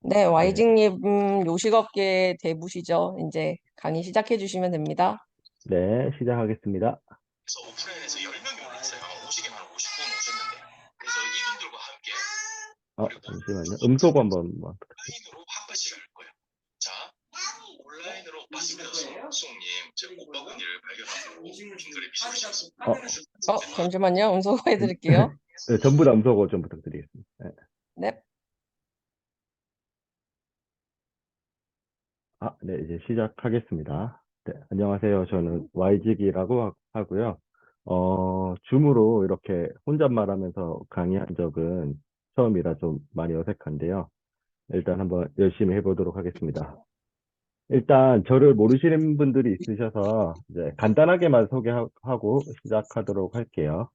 네, 네, 와이징님, 요식업계 대부시죠. 이제 강의 시작해 주시면 됩니다. 네, 시작하겠습니다. 그래서 오프라인에서 10명이 올랐어요. 아마 오시기만 한 50분 오셨는데. 그래서 이분들과 함께 우리가 잠시만요. 음소거 원장님 한번 온라인으로 학과시를 할 거예요. 자, 온라인으로 맞습니다. 수홍님, 제가 못 박은 일을 발견하고 핑크를 미술하셨습니다. 잠시만요. 음소거 해드릴게요. 네, 전부 다 음소거 좀 부탁드리겠습니다. 네. 네, 네, 이제 시작하겠습니다. 네, 안녕하세요. 저는 YG이라고 하고요. 줌으로 이렇게 혼잣말하면서 강의한 적은 처음이라 좀 많이 어색한데요. 일단 한번 열심히 해보도록 하겠습니다. 일단 저를 모르시는 분들이 있으셔서 이제 간단하게만 소개하고 시작하도록 할게요.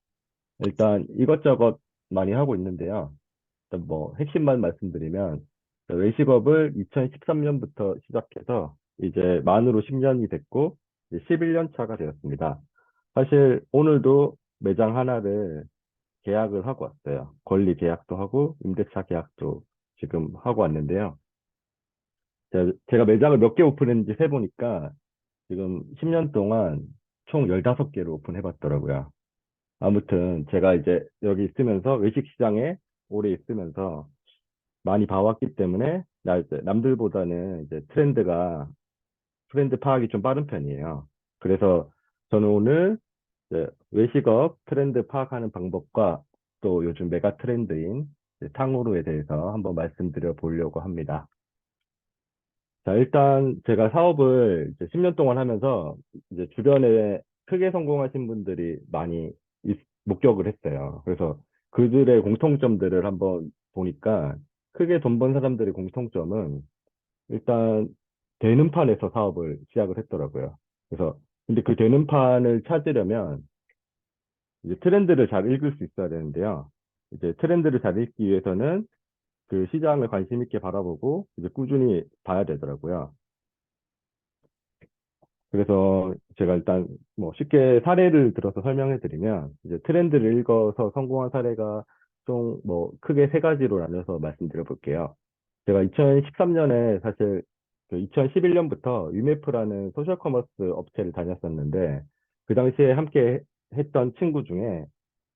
일단 이것저것 많이 하고 있는데요. 일단 뭐 핵심만 말씀드리면 외식업을 2013년부터 시작해서 이제 만으로 10년이 됐고 이제 11년 차가 되었습니다. 사실 오늘도 매장 하나를 계약을 하고 왔어요. 권리 계약도 하고 임대차 계약도 지금 하고 왔는데요. 제가 매장을 몇 개 오픈했는지 세보니까 지금 10년 동안 총 15개를 오픈해봤더라고요. 아무튼 제가 이제 여기 있으면서 외식 시장에 오래 있으면서 많이 봐왔기 때문에 나 이제 남들보다는 이제 트렌드 파악이 좀 빠른 편이에요. 그래서 저는 오늘 이제 외식업 트렌드 파악하는 방법과 또 요즘 메가 트렌드인 이제 탕후루에 대해서 한번 말씀드려 보려고 합니다. 자, 일단 제가 사업을 이제 10년 동안 하면서 이제 주변에 크게 성공하신 분들이 많이 목격을 했어요. 그래서 그들의 공통점들을 한번 보니까 크게 돈 번 사람들의 공통점은 일단 되는 판에서 사업을 시작을 했더라고요. 그래서 근데 그 되는 판을 찾으려면 이제 트렌드를 잘 읽을 수 있어야 되는데요. 이제 트렌드를 잘 읽기 위해서는 그 시장을 관심 있게 바라보고 이제 꾸준히 봐야 되더라고요. 그래서 제가 일단 뭐 쉽게 사례를 들어서 설명해 드리면 이제 트렌드를 읽어서 성공한 사례가 좀 뭐 크게 세 가지로 나눠서 말씀드려 볼게요. 제가 2013년에 사실 그 2011년부터 유메프라는 소셜 커머스 업체를 다녔었는데 그 당시에 함께 했던 친구 중에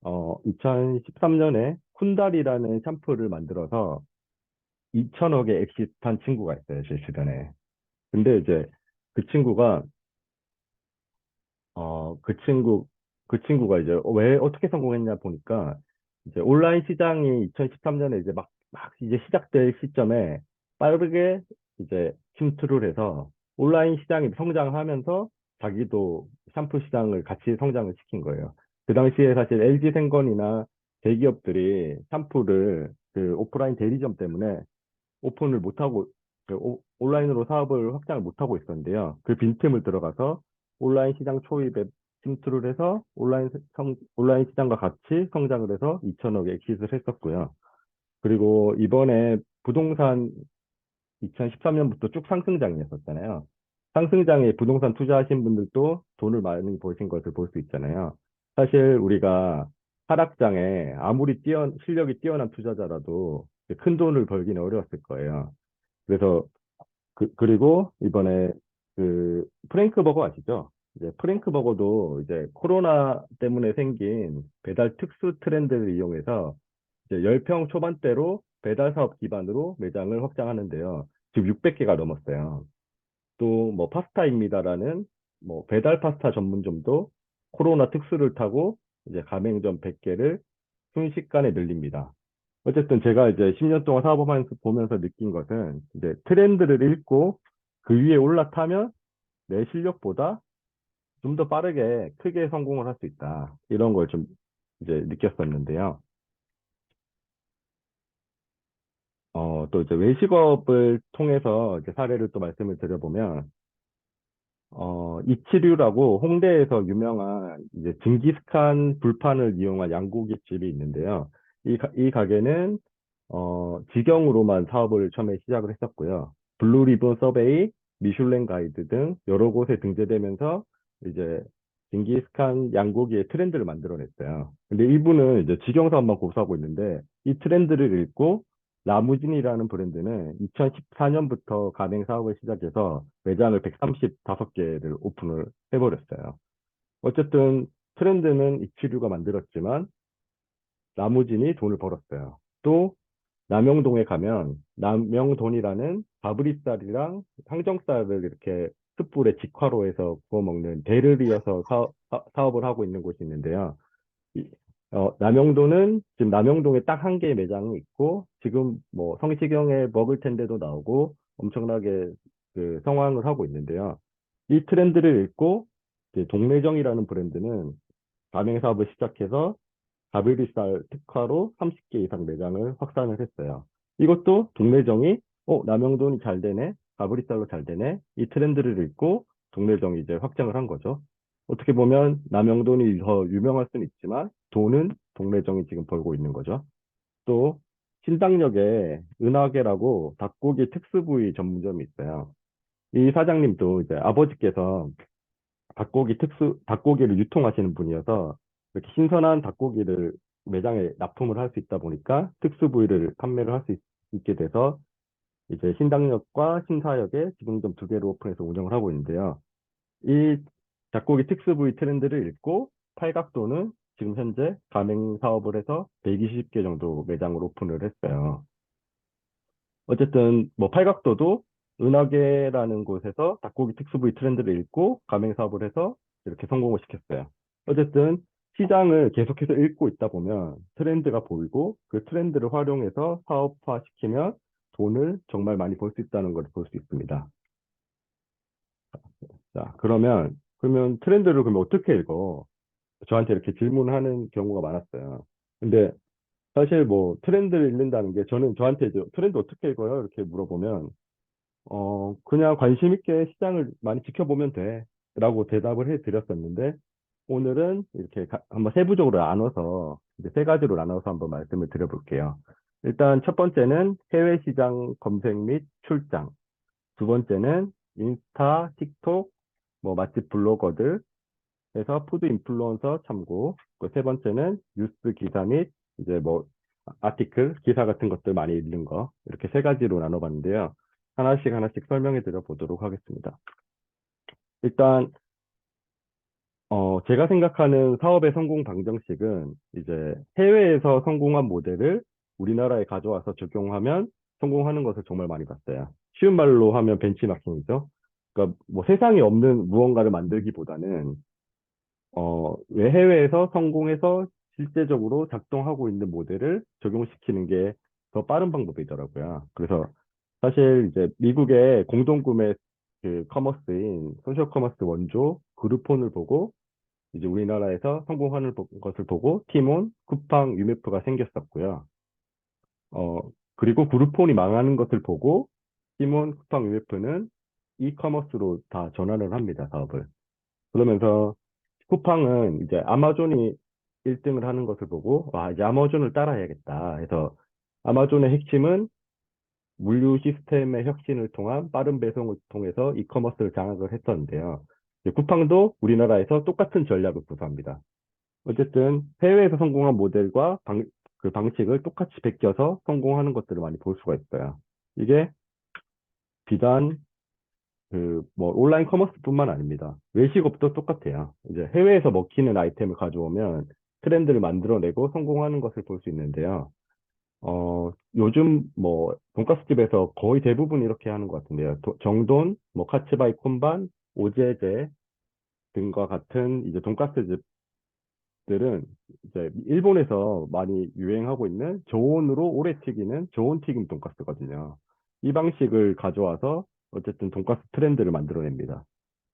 2013년에 쿤달이라는 샴푸를 만들어서 2천억에 엑시트한 친구가 있어요, 제 주변에. 근데 이제 그 친구가 그 친구가 이제 왜 어떻게 성공했냐 보니까 이제 온라인 시장이 2013년에 이제 막 이제 시작될 시점에 빠르게 이제 침투를 해서 온라인 시장이 성장하면서 자기도 샴푸 시장을 같이 성장을 시킨 거예요. 그 당시에 사실 LG생건이나 대기업들이 샴푸를 그 오프라인 대리점 때문에 오픈을 못하고 온라인으로 사업을 확장을 못하고 있었는데요. 그 빈틈을 들어가서 온라인 시장 초입에 침투를 해서 온라인 시장과 같이 성장을 해서 2천억 엑시트를 했었고요. 그리고 이번에 부동산 2013년부터 쭉 상승장이었었잖아요. 상승장에 부동산 투자하신 분들도 돈을 많이 버신 것을 볼 수 있잖아요. 사실 우리가 하락장에 아무리 실력이 뛰어난 투자자라도 큰 돈을 벌기는 어려웠을 거예요. 그래서 그리고 이번에 그 프랭크버거 아시죠? 이제 프랭크버거도 이제 코로나 때문에 생긴 배달 특수 트렌드를 이용해서 이제 10평 초반대로 배달 사업 기반으로 매장을 확장하는데요. 지금 600개가 넘었어요. 또 뭐 파스타입니다라는 뭐 배달 파스타 전문점도 코로나 특수를 타고 이제 가맹점 100개를 순식간에 늘립니다. 어쨌든 제가 이제 10년 동안 사업하면서 보면서 느낀 것은 이제 트렌드를 읽고 그 위에 올라타면 내 실력보다 좀 더 빠르게 크게 성공을 할 수 있다. 이런 걸 좀 이제 느꼈었는데요. 또 이제 외식업을 통해서 이제 사례를 또 말씀을 드려보면, 이치류라고 홍대에서 유명한 이제 징기스칸 불판을 이용한 양고기 집이 있는데요. 이 가게는 직영으로만 사업을 처음에 시작을 했었고요. 블루리본 서베이, 미슐랭 가이드 등 여러 곳에 등재되면서 이제 징기스칸 양고기의 트렌드를 만들어냈어요. 근데 이분은 이제 직영 사업만 고수하고 있는데 이 트렌드를 읽고 라무진이라는 브랜드는 2014년부터 가맹 사업을 시작해서 매장을 135개를 오픈을 해버렸어요. 어쨌든 트렌드는 이치류가 만들었지만 라무진이 돈을 벌었어요. 또 남영동에 가면 남영돈이라는 가브리살이랑 항정살을 이렇게 숯불에 직화로 해서 구워 먹는 대를 이어서 사업을 하고 있는 곳이 있는데요. 이- 남영도는 지금 남영동에 딱 한 개의 매장이 있고 지금 뭐 성시경에 먹을 텐데도 나오고 엄청나게 그 성황을 하고 있는데요. 이 트렌드를 읽고 이제 동래정이라는 브랜드는 가맹 사업을 시작해서 가브리살 특화로 30개 이상 매장을 확산을 했어요. 이것도 동래정이 남영돈이 잘 되네, 가브리살로 잘 되네, 이 트렌드를 읽고 동래정이 이제 확장을 한 거죠. 어떻게 보면 남영돈이 더 유명할 수는 있지만 돈은 동래정이 지금 벌고 있는 거죠. 또 신당역에 은하계라고 닭고기 특수부위 전문점이 있어요. 이 사장님도 이제 아버지께서 닭고기를 유통하시는 분이어서 이렇게 신선한 닭고기를 매장에 납품을 할 수 있다 보니까 특수 부위를 판매를 할 수 있게 돼서 이제 신당역과 신사역에 지붕점 두 개를 오픈해서 운영을 하고 있는데요. 이 닭고기 특수 부위 트렌드를 읽고 팔각도는 지금 현재 가맹 사업을 해서 120개 정도 매장을 오픈을 했어요. 어쨌든 뭐 팔각도도 은하계라는 곳에서 닭고기 특수 부위 트렌드를 읽고 가맹 사업을 해서 이렇게 성공을 시켰어요. 어쨌든 시장을 계속해서 읽고 있다 보면 트렌드가 보이고 그 트렌드를 활용해서 사업화 시키면 돈을 정말 많이 벌 수 있다는 걸 볼 수 있습니다. 자, 그러면 트렌드를 그러면 어떻게 읽어? 저한테 이렇게 질문하는 경우가 많았어요. 근데 사실 뭐 트렌드를 읽는다는 게 저는 저한테 이제 트렌드 어떻게 읽어요? 이렇게 물어보면 그냥 관심 있게 시장을 많이 지켜보면 돼. 라고 대답을 해 드렸었는데, 오늘은 이렇게 한번 세부적으로 나눠서, 이제 세 가지로 나눠서 한번 말씀을 드려볼게요. 일단 첫 번째는 해외 시장 검색 및 출장. 두 번째는 인스타, 틱톡, 뭐 맛집 블로거들 해서 푸드 인플루언서 참고. 세 번째는 뉴스 기사 및 이제 뭐 아티클, 기사 같은 것들 많이 읽는 거. 이렇게 세 가지로 나눠봤는데요. 하나씩 설명해 드려 보도록 하겠습니다. 일단, 제가 생각하는 사업의 성공 방정식은 이제 해외에서 성공한 모델을 우리나라에 가져와서 적용하면 성공하는 것을 정말 많이 봤어요. 쉬운 말로 하면 벤치마킹이죠. 그러니까 뭐 세상에 없는 무언가를 만들기보다는 왜 해외에서 성공해서 실제적으로 작동하고 있는 모델을 적용시키는 게 더 빠른 방법이더라고요. 그래서 사실 이제 미국의 공동구매 그 커머스인 소셜 커머스 원조 그루폰을 보고 이제 우리나라에서 성공하는 것을 보고 티몬, 쿠팡, 유메프가 생겼었고요. 어, 그리고 그루폰이 망하는 것을 보고 티몬, 쿠팡, 유메프는 이커머스로 다 전환을 합니다, 사업을. 그러면서 쿠팡은 이제 아마존이 1등을 하는 것을 보고, 이제 아마존을 따라야겠다 해서 아마존의 핵심은 물류 시스템의 혁신을 통한 빠른 배송을 통해서 이커머스를 장악을 했었는데요. 이제 쿠팡도 우리나라에서 똑같은 전략을 구사합니다. 어쨌든 해외에서 성공한 모델과 그 방식을 똑같이 베껴서 성공하는 것들을 많이 볼 수가 있어요. 이게 비단 그 뭐 온라인 커머스뿐만 아닙니다. 외식업도 똑같아요. 이제 해외에서 먹히는 아이템을 가져오면 트렌드를 만들어내고 성공하는 것을 볼 수 있는데요. 요즘 뭐 돈가스 집에서 거의 대부분 이렇게 하는 것 같은데요. 정돈, 뭐 카츠바이 콘반, 오제제 등과 같은 이제 돈가스 집들은 이제 일본에서 많이 유행하고 있는 저온으로 오래 튀기는 저온 튀김 돈가스거든요. 이 방식을 가져와서 어쨌든 돈가스 트렌드를 만들어냅니다.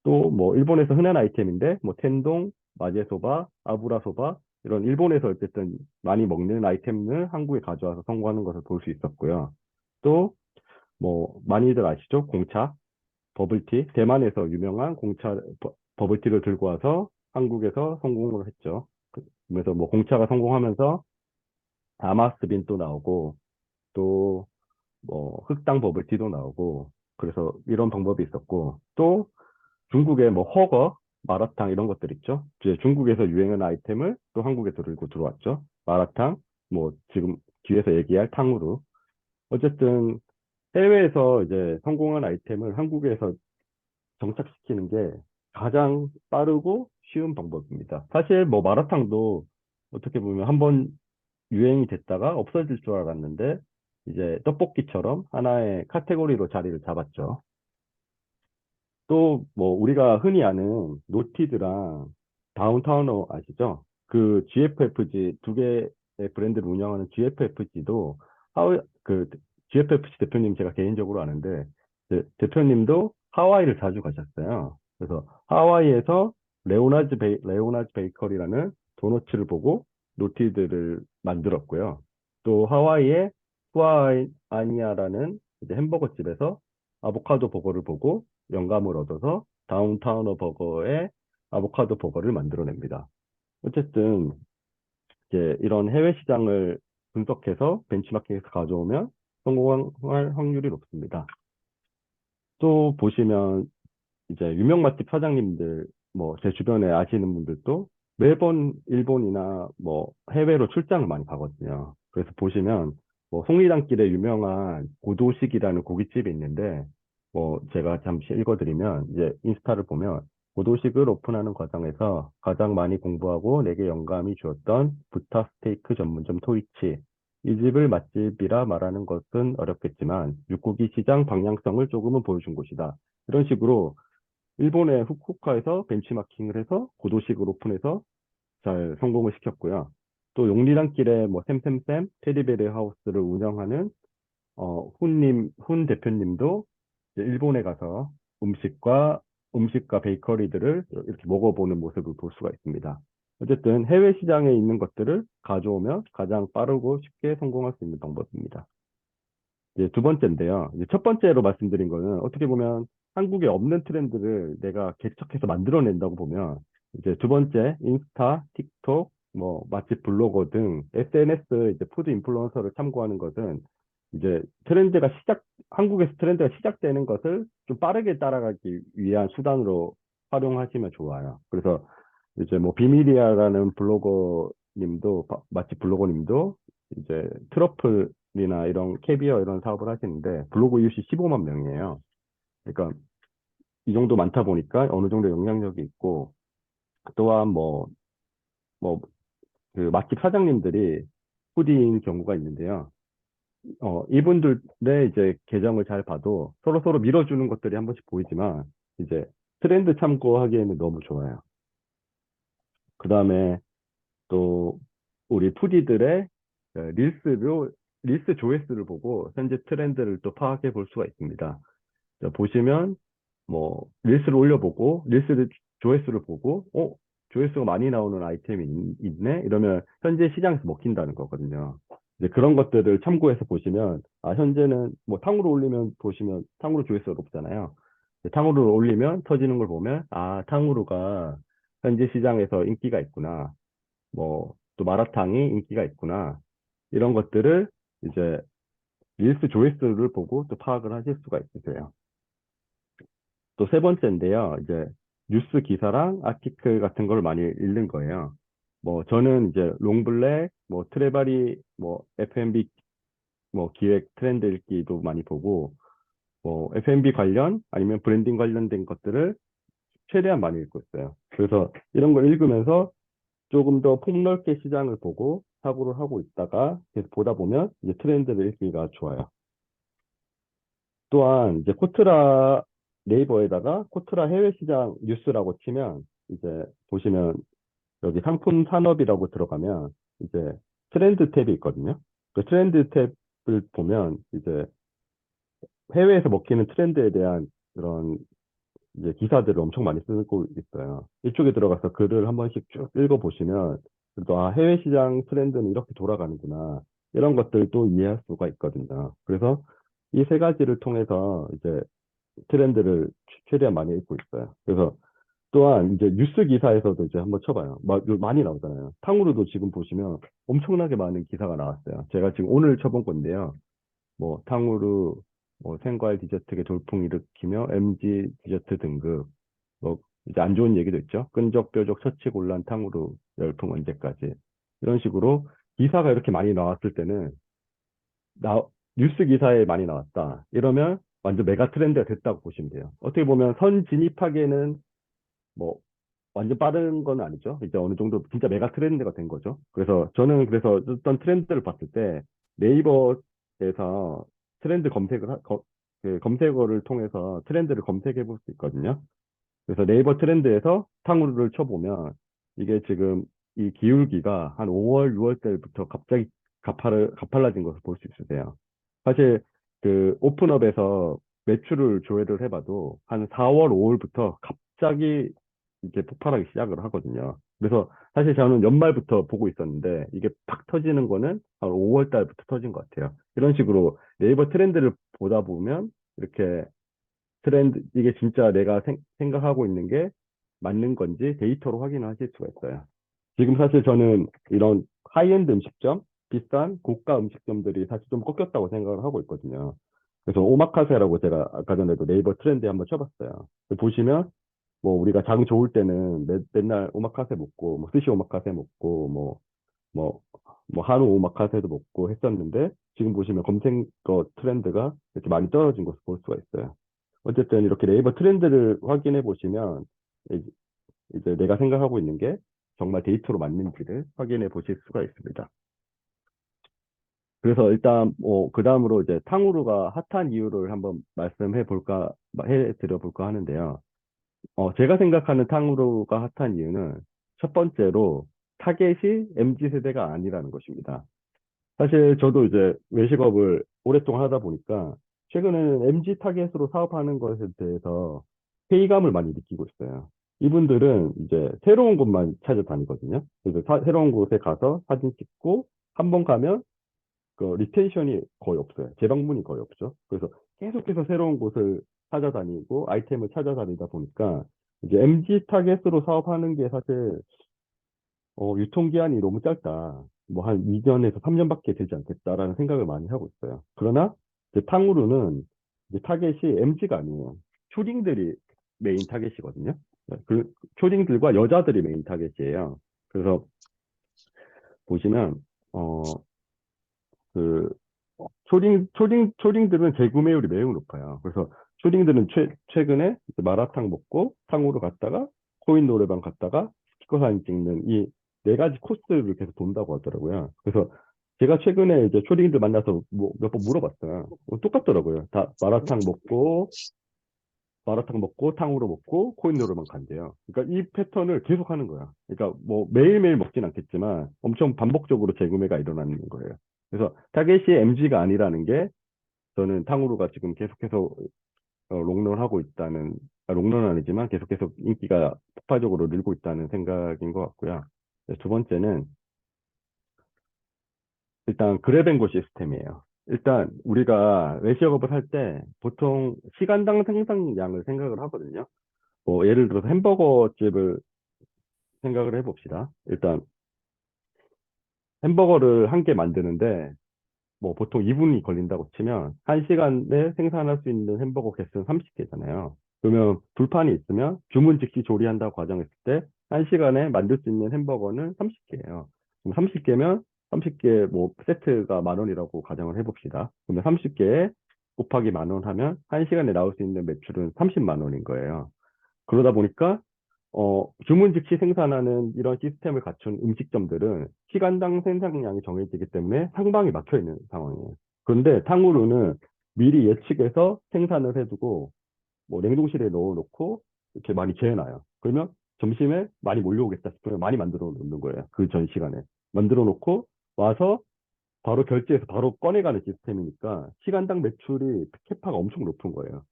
또 뭐 일본에서 흔한 아이템인데 뭐 텐동, 마제소바, 아부라소바 이런 일본에서 어쨌든 많이 먹는 아이템을 한국에 가져와서 성공하는 것을 볼 수 있었고요. 또 뭐 많이들 아시죠? 공차, 버블티, 대만에서 유명한 공차 버블티를 들고 와서 한국에서 성공을 했죠. 그래서 뭐 공차가 성공하면서 아마스빈 또 나오고 또 뭐 흑당 버블티도 나오고 그래서 이런 방법이 있었고 또 중국의 뭐 허거, 마라탕 이런 것들 있죠. 이제 중국에서 유행하는 아이템을 또 한국에 들고 들어왔죠. 마라탕, 뭐 지금 뒤에서 얘기할 탕후루. 어쨌든 해외에서 이제 성공한 아이템을 한국에서 정착시키는 게 가장 빠르고 쉬운 방법입니다. 사실 뭐 마라탕도 어떻게 보면 한번 유행이 됐다가 없어질 줄 알았는데 이제 떡볶이처럼 하나의 카테고리로 자리를 잡았죠. 또 뭐 우리가 흔히 아는 노티드랑 다운타우너 아시죠? 그 GFFG 두 개의 브랜드를 운영하는 GFFG도 그 GFFG 대표님 제가 개인적으로 아는데 대표님도 하와이를 자주 가셨어요. 그래서 하와이에서 레오나즈 베이커리라는 도너츠를 보고 노티드를 만들었고요. 또 하와이의 후아아니아라는 이제 햄버거 집에서 아보카도 버거를 보고 영감을 얻어서 다운타우너 버거의 아보카도 버거를 만들어냅니다. 어쨌든 이제 이런 해외 시장을 분석해서 벤치마킹에서 가져오면 성공할 확률이 높습니다. 또 보시면 이제 유명 맛집 사장님들 뭐 제 주변에 아시는 분들도 매번 일본이나 뭐 해외로 출장을 많이 가거든요. 그래서 보시면 뭐 속리단길에 유명한 고도식이라는 고깃집이 있는데 뭐 제가 잠시 읽어드리면 이제 인스타를 보면 고도식을 오픈하는 과정에서 가장 많이 공부하고 내게 영감이 주었던 부타 스테이크 전문점 토이치. 이 집을 맛집이라 말하는 것은 어렵겠지만 육고기 시장 방향성을 조금은 보여준 곳이다. 이런 식으로 일본의 후쿠오카에서 벤치마킹을 해서 고도식을 오픈해서 잘 성공을 시켰고요. 또 용리단길에 뭐 샘샘샘 테디베리 하우스를 운영하는 훈 대표님도 이제 일본에 가서 음식과 베이커리들을 이렇게 먹어보는 모습을 볼 수가 있습니다. 어쨌든 해외 시장에 있는 것들을 가져오면 가장 빠르고 쉽게 성공할 수 있는 방법입니다. 이제 두 번째인데요. 이제 첫 번째로 말씀드린 거는 어떻게 보면 한국에 없는 트렌드를 내가 개척해서 만들어낸다고 보면 이제 두 번째 인스타, 틱톡, 뭐 맛집 블로거 등 SNS 이제 푸드 인플루언서를 참고하는 것은 이제 한국에서 트렌드가 시작되는 것을 좀 빠르게 따라가기 위한 수단으로 활용하시면 좋아요. 그래서 이제 뭐 비밀이야라는 맛집 블로거님도 이제 트러플이나 이런 캐비어 이런 사업을 하시는데 블로그 이웃이 15만 명이에요. 그러니까 이 정도 많다 보니까 어느 정도 영향력이 있고 또한 뭐 그 맛집 사장님들이 푸디인 경우가 있는데요. 이분들의 이제 계정을 잘 봐도 서로 밀어주는 것들이 한 번씩 보이지만 이제 트렌드 참고하기에는 너무 좋아요. 그 다음에 또 우리 푸디들의 릴스 조회수를 보고 현재 트렌드를 또 파악해 볼 수가 있습니다. 자, 보시면 뭐 릴스를 올려보고 조회수를 보고 조회수가 많이 나오는 아이템이 있네 이러면 현재 시장에서 먹힌다는 거거든요. 이제 그런 것들을 참고해서 보시면 현재는 뭐 탕후루 올리면 보시면 탕후루 조회수가 높잖아요. 탕후루를 올리면 터지는 걸 보면 탕후루가 현재 시장에서 인기가 있구나. 뭐 또 마라탕이 인기가 있구나. 이런 것들을 이제 릴스 조회수를 보고 또 파악을 하실 수가 있으세요. 또 세 번째인데요. 이제 뉴스 기사랑 아티클 같은 걸 많이 읽는 거예요. 뭐 저는 이제 롱블랙, 뭐 트레바리, 뭐 F&B 뭐 기획 트렌드 읽기도 많이 보고 뭐 F&B 관련 아니면 브랜딩 관련된 것들을 최대한 많이 읽고 있어요. 그래서 이런 걸 읽으면서 조금 더 폭넓게 시장을 보고 사고를 하고 있다가 계속 보다 보면 이제 트렌드를 읽기가 좋아요. 또한 이제 네이버에다가 코트라 해외 시장 뉴스라고 치면 이제 보시면 여기 상품 산업이라고 들어가면 이제 트렌드 탭이 있거든요. 그 트렌드 탭을 보면 이제 해외에서 먹히는 트렌드에 대한 그런 이제 기사들을 엄청 많이 쓰고 있어요. 이쪽에 들어가서 글을 한 번씩 쭉 읽어보시면 그래도 해외 시장 트렌드는 이렇게 돌아가는구나. 이런 것들도 이해할 수가 있거든요. 그래서 이 세 가지를 통해서 이제 트렌드를 최대한 많이 읽고 있어요. 그래서 또한 이제 뉴스 기사에서도 이제 한번 쳐봐요. 많이 나오잖아요. 탕후루도 지금 보시면 엄청나게 많은 기사가 나왔어요. 제가 지금 오늘 쳐본 건데요. 뭐 탕후루, 뭐 생과일 디저트계 돌풍 일으키며 MG 디저트 등급, 뭐 이제 안 좋은 얘기도 있죠. 끈적뼈적 처치곤란 탕후루 열풍 언제까지 이런 식으로 기사가 이렇게 많이 나왔을 때는 뉴스 기사에 많이 나왔다. 이러면 완전 메가 트렌드가 됐다고 보시면 돼요. 어떻게 보면 선 진입하기에는 뭐 완전 빠른 건 아니죠. 이제 어느 정도 진짜 메가 트렌드가 된 거죠. 그래서 저는 그래서 어떤 트렌드를 봤을 때 네이버에서 트렌드 그 검색어를 통해서 트렌드를 검색해 볼 수 있거든요. 그래서 네이버 트렌드에서 탕후루를 쳐보면 이게 지금 이 기울기가 한 5월, 6월 때부터 갑자기 가팔라진 것을 볼 수 있으세요. 사실 그 오픈업에서 매출을 조회를 해봐도 한 4월, 5월부터 갑자기 이렇게 폭발하기 시작을 하거든요. 그래서 사실 저는 연말부터 보고 있었는데 이게 팍 터지는 거는 한 5월 달부터 터진 것 같아요. 이런 식으로 네이버 트렌드를 보다 보면 이렇게 트렌드, 이게 진짜 내가 생각하고 있는 게 맞는 건지 데이터로 확인을 하실 수가 있어요. 지금 사실 저는 이런 하이엔드 음식점, 비싼 고가 음식점들이 사실 좀 꺾였다고 생각을 하고 있거든요. 그래서 오마카세라고 제가 아까 전에도 네이버 트렌드에 한번 쳐봤어요. 보시면 뭐 우리가 장 좋을 때는 맨날 오마카세 먹고 뭐 스시 오마카세 먹고 뭐, 한우 오마카세도 먹고 했었는데 지금 보시면 검색어 트렌드가 이렇게 많이 떨어진 것을 볼 수가 있어요. 어쨌든 이렇게 네이버 트렌드를 확인해 보시면 이- 이제 내가 생각하고 있는 게 정말 데이터로 맞는지를 확인해 보실 수가 있습니다. 그래서 일단 뭐 그 다음으로 이제 탕후루가 핫한 이유를 한번 말씀해 볼까 해 드려 볼까 하는데요. 제가 생각하는 탕후루가 핫한 이유는 첫 번째로 타겟이 MZ 세대가 아니라는 것입니다. 사실 저도 이제 외식업을 오랫동안 하다 보니까 최근에는 MZ 타겟으로 사업하는 것에 대해서 회의감을 많이 느끼고 있어요. 이분들은 이제 새로운 곳만 찾아다니거든요. 그래서 새로운 곳에 가서 사진 찍고 한 번 가면 그 리텐션이 거의 없어요. 재방문이 거의 없죠. 그래서 계속해서 새로운 곳을 찾아다니고 아이템을 찾아다니다 보니까 이제 MZ 타겟으로 사업하는 게 사실 유통기한이 너무 짧다. 뭐 한 2년에서 3년밖에 되지 않겠다라는 생각을 많이 하고 있어요. 그러나 이제 탕후루는 이제 타겟이 MZ가 아니에요. 초딩들이 메인 타겟이거든요. 그 초딩들과 여자들이 메인 타겟이에요. 그래서 보시면 어, 그 초딩들은 재구매율이 매우 높아요. 그래서 초딩들은 최근에 마라탕 먹고 탕후루 갔다가 코인 노래방 갔다가 스티커 사진 찍는 이 네 가지 코스를 계속 돈다고 하더라고요. 그래서 제가 최근에 이제 초딩들 만나서 뭐 몇 번 물어봤어요. 똑같더라고요. 다 마라탕 먹고 탕후루 먹고 코인 노래방 간대요. 그러니까 이 패턴을 계속 하는 거야. 그러니까 뭐 매일매일 먹진 않겠지만 엄청 반복적으로 재구매가 일어나는 거예요. 그래서 타겟이 MG가 아니라는 게 저는 탕후루가 지금 계속해서 롱런하고 있다는, 롱런은 아니지만 계속해서 인기가 폭발적으로 늘고 있다는 생각인 것 같고요. 두 번째는 일단 그랩앤고 시스템이에요. 일단 우리가 외식업을 할 때 보통 시간당 생산량을 생각을 하거든요. 뭐 예를 들어서 햄버거 집을 생각을 해봅시다. 일단 햄버거를 한 개 만드는데 뭐 보통 2분이 걸린다고 치면 1시간에 생산할 수 있는 햄버거 개수는 30개잖아요. 그러면 불판이 있으면 주문 즉시 조리한다고 가정했을 때 1시간에 만들 수 있는 햄버거는 30개예요. 그럼 30개면 30개 뭐 세트가 10,000원이라고 가정을 해봅시다. 그러면 30개에 곱하기 10,000원 하면 1시간에 나올 수 있는 매출은 30만 원인 거예요. 그러다 보니까 주문 즉시 생산하는 이런 시스템을 갖춘 음식점들은 시간당 생산량이 정해지기 때문에 상방이 막혀 있는 상황이에요. 그런데 탕후루는 미리 예측해서 생산을 해두고 뭐 냉동실에 넣어놓고 이렇게 많이 재놔요. 그러면 점심에 많이 몰려오겠다 싶으면 많이 만들어 놓는 거예요. 그 전 시간에 만들어 놓고 와서 바로 결제해서 바로 꺼내가는 시스템이니까 시간당 매출이 캐파가 엄청 높은 거예요.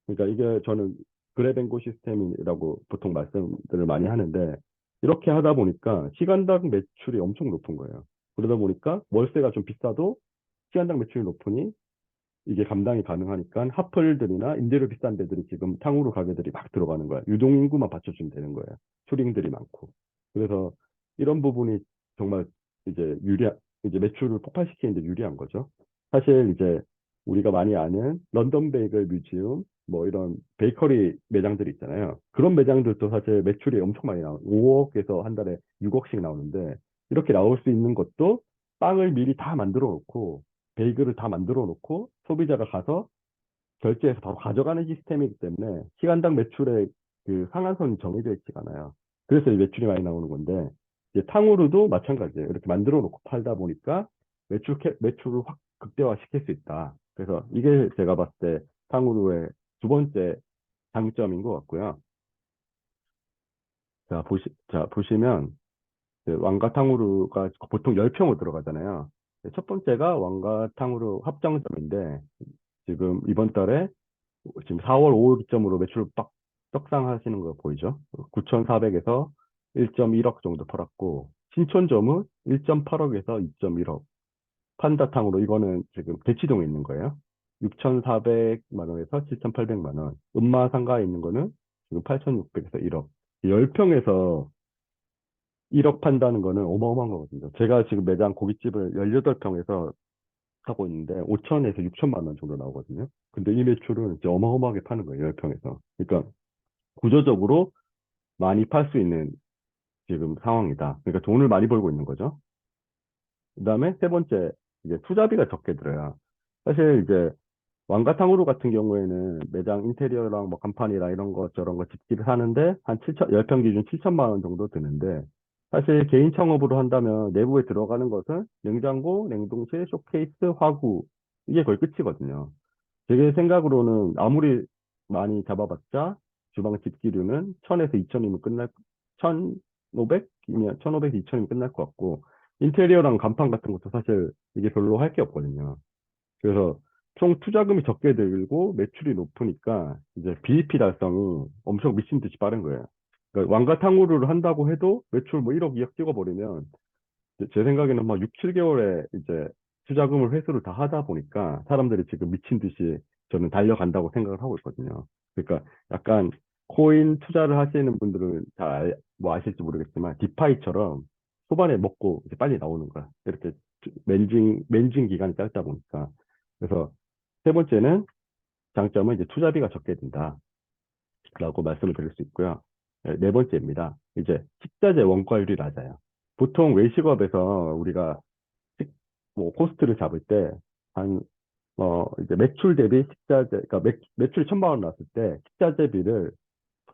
그러니까 이게 저는 그래뱅고 시스템이라고 보통 말씀들을 많이 하는데 이렇게 하다 보니까 시간당 매출이 엄청 높은 거예요. 그러다 보니까 월세가 좀 비싸도 시간당 매출이 높으니 이게 감당이 가능하니까 핫플들이나 임대료 비싼 데들이 지금 탕후루 가게들이 막 들어가는 거야. 유동인구만 받쳐주면 되는 거예요. 초딩들이 많고. 그래서 이런 부분이 정말 이제 이제 매출을 폭발시키는 데 유리한 거죠. 사실 이제 우리가 많이 아는 런던 베이글 뮤지엄, 뭐 이런 베이커리 매장들이 있잖아요. 그런 매장들도 사실 매출이 엄청 많이 나와요. 5억에서 한 달에 6억씩 나오는데 이렇게 나올 수 있는 것도 빵을 미리 다 만들어 놓고 베이글을 다 만들어 놓고 소비자가 가서 결제해서 바로 가져가는 시스템이기 때문에 시간당 매출의 그 상한선이 정해져 있지가 않아요. 그래서 이 매출이 많이 나오는 건데 이제 탕후루도 마찬가지예요. 이렇게 만들어 놓고 팔다 보니까 매출을 확 극대화시킬 수 있다. 그래서 이게 제가 봤을 때 탕후루의 두 번째 장점인 것 같고요. 자, 보시면 그 왕가탕후루가 보통 10평으로 들어가잖아요. 첫 번째가 왕가탕후루 합정점인데 지금 이번 달에 지금 4월 5일 기점으로 매출 빡 떡상하시는 거 보이죠? 9,400에서 1.1억 정도 팔았고 신촌점은 1.8억에서 2.1억 판다탕으로 이거는 지금 대치동에 있는 거예요. 6,400만 원에서 7,800만 원. 음마상가에 있는 거는 지금 8,600에서 1억. 10평에서 1억 판다는 거는 어마어마한 거거든요. 제가 지금 매장 고깃집을 18평에서 하고 있는데 5천에서 6천만 원 정도 나오거든요. 근데 이 매출은 이제 어마어마하게 파는 거예요, 10평에서. 그러니까 구조적으로 많이 팔 수 있는 지금 상황이다. 그러니까 돈을 많이 벌고 있는 거죠. 그다음에 세 번째, 이제 투자비가 적게 들어요. 사실 이제 왕가탕후루 같은 경우에는 매장 인테리어랑 뭐 간판이랑 이런 거 저런 거 집기를 하는데 한 7천, 10평 기준 7천만 원 정도 드는데 사실 개인 창업으로 한다면 내부에 들어가는 것은 냉장고, 냉동실, 쇼케이스, 화구 이게 거의 끝이거든요. 제 생각으로는 아무리 많이 잡아봤자 주방 집기류는 1000에서 2000이면 끝날, 1500이면, 1500, 2000이면 끝날 것 같고, 인테리어랑 간판 같은 것도 사실 이게 별로 할 게 없거든요. 그래서 총 투자금이 적게 들고 매출이 높으니까 이제 BEP 달성이 엄청 미친 듯이 빠른 거예요. 그러니까 왕가탕후루를 한다고 해도 매출 뭐 1억, 2억 찍어버리면 제 생각에는 막 6, 7개월에 이제 투자금을 회수를 다 하다 보니까 사람들이 지금 미친 듯이 저는 달려간다고 생각을 하고 있거든요. 그러니까 약간 코인 투자를 하시는 분들은 뭐 아실지 모르겠지만 디파이처럼 초반에 먹고 이제 빨리 나오는 거야. 이렇게 맨징 기간이 짧다 보니까. 그래서 세 번째는 장점은 이제 투자비가 적게 든다라고 말씀을 드릴 수 있고요. 네 번째입니다. 이제 식자재 원가율이 낮아요. 보통 외식업에서 우리가 식- 뭐 코스트를 잡을 때 한 이제 매출 대비 식자재 그러니까 매출이 1,000만 원 나왔을 때 식자재비를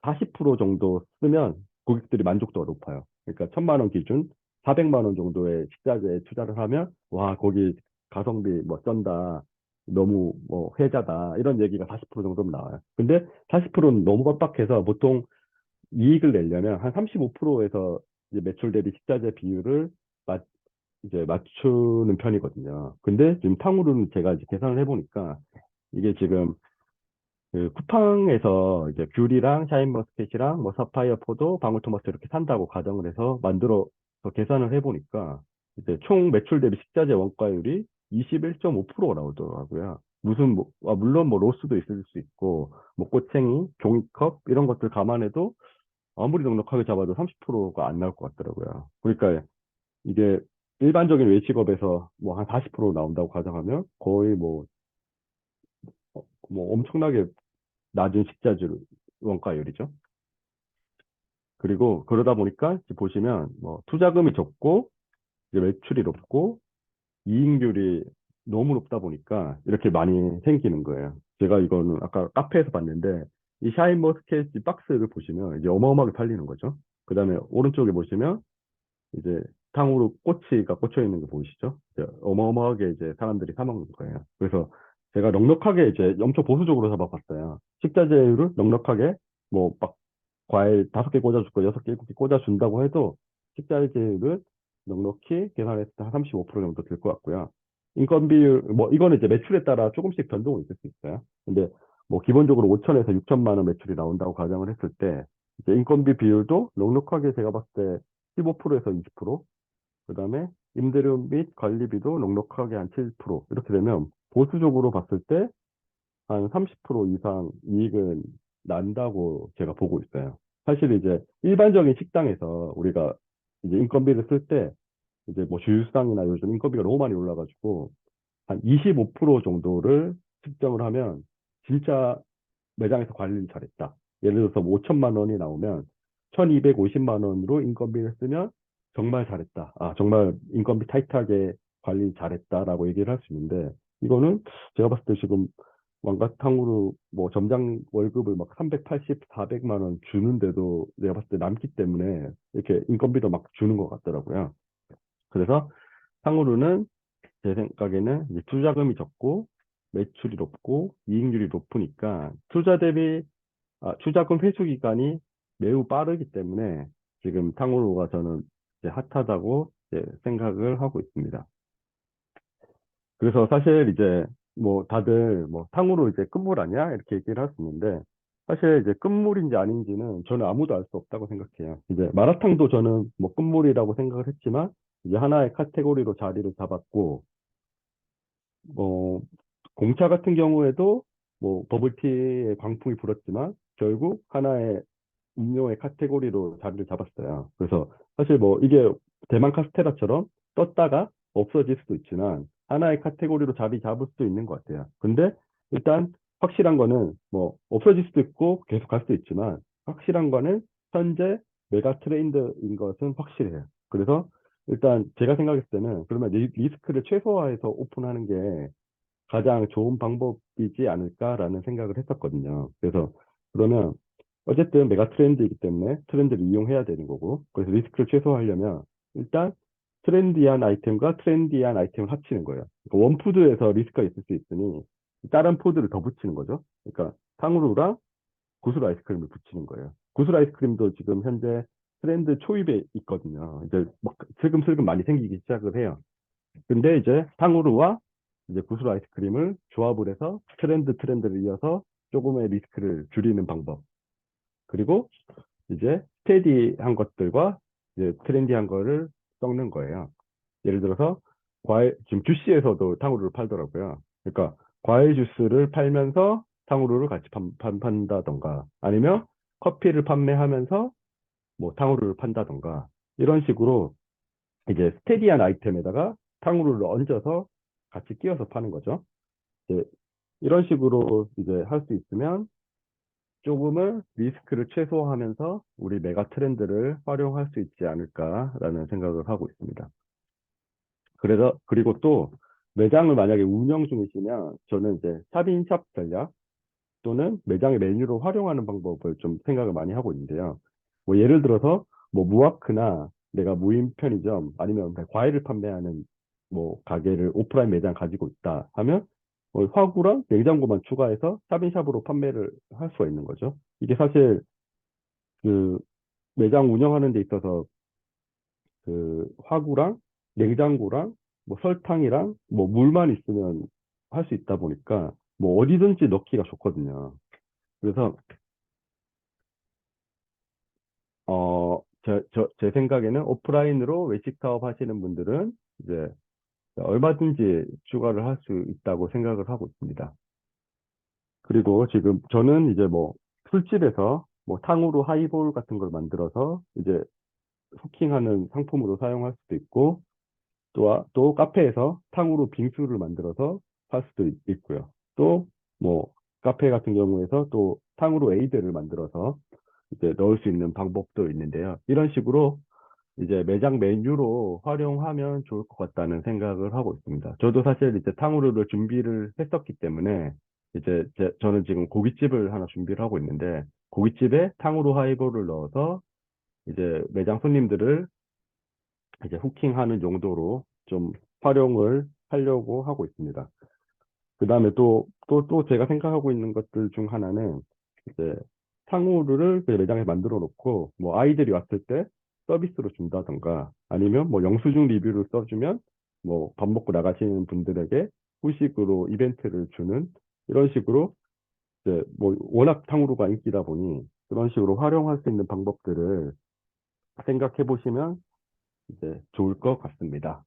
40% 정도 쓰면 고객들이 만족도가 높아요. 그러니까 1,000만 원 기준 400만 원 정도의 식자재에 투자를 하면 와 거기 가성비 뭐 쩐다 너무 뭐 혜자다 이런 얘기가 40% 정도면 나와요. 근데 40%는 너무 빡빡해서 보통 이익을 내려면 한 35%에서 이제 매출 대비 식자재 비율을 이제 맞추는 편이거든요. 근데 지금 탕후루는 제가 이제 계산을 해보니까 이게 지금 그 쿠팡에서 이제 귤이랑 샤인머스켓이랑 뭐 사파이어 포도, 방울토마토 이렇게 산다고 가정을 해서 만들어서 계산을 해보니까 이제 총 매출 대비 식자재 원가율이 21.5%가 나오더라고요. 물론 뭐 로스도 있을 수 있고 뭐 꼬챙이, 종이컵 이런 것들 감안해도 아무리 넉넉하게 잡아도 30%가 안 나올 것 같더라고요. 그러니까 이게 일반적인 외식업에서 뭐 한 40% 나온다고 가정하면 거의 뭐 엄청나게 낮은 식자재 원가율이죠. 그리고 그러다 보니까 이제 보시면 뭐 투자금이 적고 이제 매출이 높고 이익률이 너무 높다 보니까 이렇게 많이 생기는 거예요. 제가 이거는 아까 카페에서 봤는데 이 샤인머스켓 박스를 보시면 이제 어마어마하게 팔리는 거죠. 그 다음에 오른쪽에 보시면 이제 탕후루 꼬치가 꽂혀 있는 거 보이시죠? 이제 어마어마하게 이제 사람들이 사 먹는 거예요. 그래서 제가 넉넉하게 이제 엄청 보수적으로 잡아봤어요. 식자재를 넉넉하게 뭐 막 과일 5개 꽂아줄 거 6개, 7개 꽂아준다고 해도 식자재를 넉넉히 계산했을 때 한 35% 정도 들 것 같고요. 인건 비율, 뭐 이거는 이제 매출에 따라 조금씩 변동이 있을 수 있어요. 근데 뭐 기본적으로 5천에서 6천만 원 매출이 나온다고 가정을 했을 때 이제 인건비 비율도 넉넉하게 제가 봤을 때 15%에서 20%, 그다음에 임대료 및 관리비도 넉넉하게 한 7% 이렇게 되면 보수적으로 봤을 때 한 30% 이상 이익은 난다고 제가 보고 있어요. 사실 이제 일반적인 식당에서 우리가 이제 인건비를 쓸 때 이제 뭐 주유수당이나 요즘 인건비가 너무 많이 올라가지고 한 25% 정도를 측정을 하면 진짜 매장에서 관리를 잘했다. 예를 들어서 뭐 5천만 원이 나오면 1,250만 원으로 인건비를 쓰면 정말 잘했다. 아, 정말 인건비 타이트하게 관리 잘했다라고 얘기를 할 수 있는데, 이거는 제가 봤을 때 지금 왕가탕으로 뭐 점장 월급을 막 380, 400만 원 주는데도 내가 봤을 때 남기 때문에 이렇게 인건비도 막 주는 것 같더라고요. 그래서 탕후루는 제 생각에는 이제 투자금이 적고 매출이 높고 이익률이 높으니까 투자금 회수 기간이 매우 빠르기 때문에 지금 탕후루가 저는 이제 핫하다고 이제 생각을 하고 있습니다. 그래서 사실 이제 뭐 다들 뭐 탕후루 이제 끝물 아니야? 이렇게 얘기를 할 수 있는데, 사실 이제 끝물인지 아닌지는 저는 아무도 알 수 없다고 생각해요. 이제 마라탕도 저는 뭐 끝물이라고 생각을 했지만 이제 하나의 카테고리로 자리를 잡았고, 뭐 공차 같은 경우에도 뭐 버블티의 광풍이 불었지만 결국 하나의 음료의 카테고리로 자리를 잡았어요. 그래서 사실 뭐 이게 대만 카스테라처럼 떴다가 없어질 수도 있지만 하나의 카테고리로 자리 잡을 수도 있는 것 같아요. 근데 일단 확실한 거는 뭐 없어질 수도 있고 계속 갈 수도 있지만, 확실한 거는 현재 메가 트렌드인 것은 확실해요. 그래서 일단 제가 생각했을 때는 그러면 리스크를 최소화해서 오픈하는 게 가장 좋은 방법이지 않을까라는 생각을 했었거든요. 그래서 그러면 어쨌든 메가 트렌드이기 때문에 트렌드를 이용해야 되는 거고, 그래서 리스크를 최소화하려면 일단 트렌디한 아이템과 트렌디한 아이템을 합치는 거예요. 그러니까 원푸드에서 리스크가 있을 수 있으니 다른 푸드를 더 붙이는 거죠. 그러니까 탕후루랑 구슬 아이스크림을 붙이는 거예요. 구슬 아이스크림도 지금 현재 트렌드 초입에 있거든요. 이제 막 슬금슬금 많이 생기기 시작을 해요. 근데 이제 탕후루와 이제 구슬 아이스크림을 조합을 해서 트렌드를 이어서 조금의 리스크를 줄이는 방법. 그리고 이제 스테디한 것들과 이제 트렌디한 거를 섞는 거예요. 예를 들어서 지금 주시에서도 탕후루를 팔더라고요. 그러니까 과일 주스를 팔면서 탕후루를 같이 판다던가, 아니면 커피를 판매하면서 뭐 탕후루를 판다던가, 이런 식으로 이제 스테디한 아이템에다가 탕후루를 얹어서 같이 끼워서 파는 거죠. 이제 이런 식으로 이제 할 수 있으면 조금은 리스크를 최소화하면서 우리 메가 트렌드를 활용할 수 있지 않을까라는 생각을 하고 있습니다. 그리고 또 매장을 만약에 운영 중이시면 저는 이제 샵인샵 전략 또는 매장의 메뉴로 활용하는 방법을 좀 생각을 많이 하고 있는데요. 뭐 예를 들어서 뭐 무아크나 내가 무인 편의점 아니면 과일을 판매하는 뭐 가게를 오프라인 매장 가지고 있다 하면 화구랑 냉장고만 추가해서 샵인샵으로 판매를 할 수가 있는 거죠. 이게 사실 그 매장 운영하는 데 있어서 그 화구랑 냉장고랑 뭐 설탕이랑 뭐 물만 있으면 할 수 있다 보니까 뭐 어디든지 넣기가 좋거든요. 그래서 제 생각에는 오프라인으로 외식 사업 하시는 분들은 이제 얼마든지 추가를 할 수 있다고 생각을 하고 있습니다. 그리고 지금 저는 이제 뭐 술집에서 뭐 탕후루 하이볼 같은 걸 만들어서 이제 후킹하는 상품으로 사용할 수도 있고, 또 카페에서 탕후루 빙수를 만들어서 팔 수도 있고요. 또 뭐 카페 같은 경우에서 또 탕후루 에이드를 만들어서 이제 넣을 수 있는 방법도 있는데요. 이런 식으로 이제 매장 메뉴로 활용하면 좋을 것 같다는 생각을 하고 있습니다. 저도 사실 이제 탕후루를 준비를 했었기 때문에 이제 저는 지금 고깃집을 하나 준비를 하고 있는데, 고깃집에 탕후루 하이볼을 넣어서 이제 매장 손님들을 이제 후킹하는 용도로 좀 활용을 하려고 하고 있습니다. 그 다음에 또 제가 생각하고 있는 것들 중 하나는 이제 탕후루를 그 매장에 만들어 놓고 뭐 아이들이 왔을 때 서비스로 준다던가, 아니면 뭐 영수증 리뷰를 써주면 뭐 밥 먹고 나가시는 분들에게 후식으로 이벤트를 주는, 이런 식으로 이제 뭐 워낙 탕후루가 인기다 보니 그런 식으로 활용할 수 있는 방법들을 생각해 보시면 이제 좋을 것 같습니다.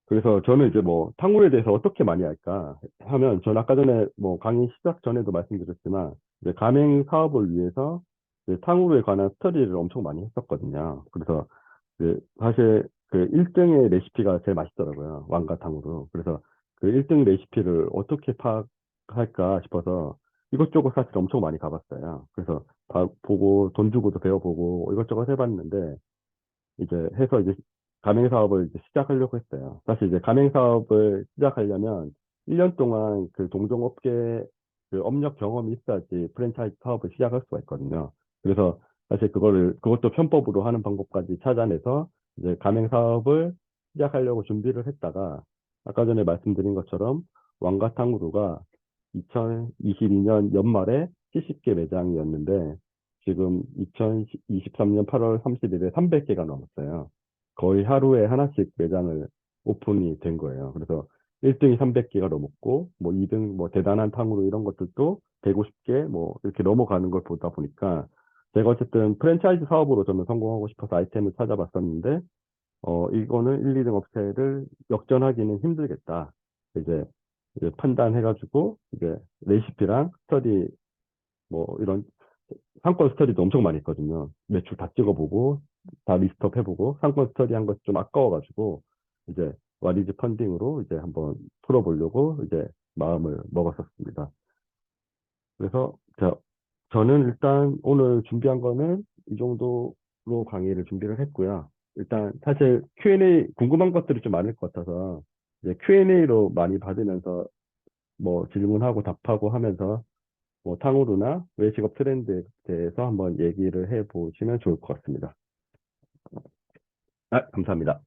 그래서 저는 이제 뭐 탕후루에 대해서 어떻게 많이 할까 하면, 저는 아까 전에 뭐 강의 시작 전에도 말씀드렸지만 이제 가맹 사업을 위해서 이제 탕후루에 관한 스터디를 엄청 많이 했었거든요. 그래서 사실 그 1등의 레시피가 제일 맛있더라고요. 왕가 탕후루. 그래서 그 1등 레시피를 어떻게 파악할까 싶어서 이것저것 사실 엄청 많이 가봤어요. 그래서 다 보고 돈 주고도 배워보고 이것저것 해봤는데 이제 해서 이제 가맹 사업을 이제 시작하려고 했어요. 사실 이제 가맹 사업을 시작하려면 1년 동안 그 동종업계 그 업력 경험이 있어야지 프랜차이즈 사업을 시작할 수가 있거든요. 그래서 사실 그것도 편법으로 하는 방법까지 찾아내서 이제 가맹 사업을 시작하려고 준비를 했다가 아까 전에 말씀드린 것처럼 왕가탕후루가 2022년 연말에 70개 매장이었는데 지금 2023년 8월 30일에 300개가 넘었어요. 거의 하루에 하나씩 매장을 오픈이 된 거예요. 그래서 1등이 300개가 넘었고, 뭐 2등, 뭐 대단한 탕후루 이런 것들도 150개, 뭐 이렇게 넘어가는 걸 보다 보니까 제가 어쨌든 프랜차이즈 사업으로 저는 성공하고 싶어서 아이템을 찾아봤었는데, 이거는 1, 2등 업체를 역전하기는 힘들겠다. 이제, 이제 판단해가지고, 이제 레시피랑 스터디, 뭐 이런 상권 스터디도 엄청 많이 했거든요. 매출 다 찍어보고, 다 리스트업 해보고, 상권 스터디 한 것 좀 아까워가지고, 이제 와리즈 펀딩으로 이제 한번 풀어보려고 이제 마음을 먹었었습니다. 그래서 저는 일단 오늘 준비한 거는 이 정도로 강의를 준비를 했고요. 일단 사실 Q&A 궁금한 것들이 좀 많을 것 같아서 이제 Q&A로 많이 받으면서 뭐 질문하고 답하고 하면서 뭐 탕후루나 외식업 트렌드에 대해서 한번 얘기를 해보시면 좋을 것 같습니다. 아, 감사합니다.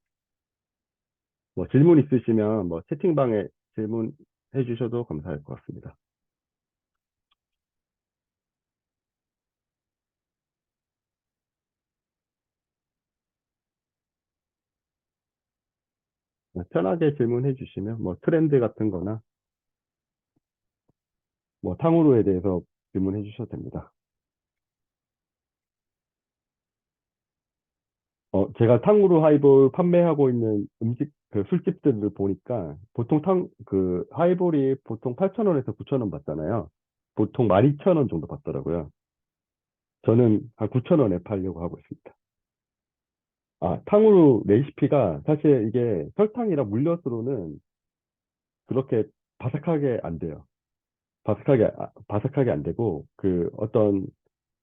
뭐 질문 있으시면 뭐 채팅방에 질문해 주셔도 감사할 것 같습니다. 편하게 질문해 주시면 뭐 트렌드 같은 거나 뭐 탕후루에 대해서 질문해 주셔도 됩니다. 제가 탕후루 하이볼 판매하고 있는 그 술집들을 보니까 보통 그 하이볼이 보통 8,000원에서 9,000원 받잖아요. 보통 12,000원 정도 받더라고요. 저는 한 9,000원에 팔려고 하고 있습니다. 아, 탕후루 레시피가 사실 이게 설탕이랑 물엿으로는 그렇게 바삭하게 안 돼요. 바삭하게 안 되고, 그 어떤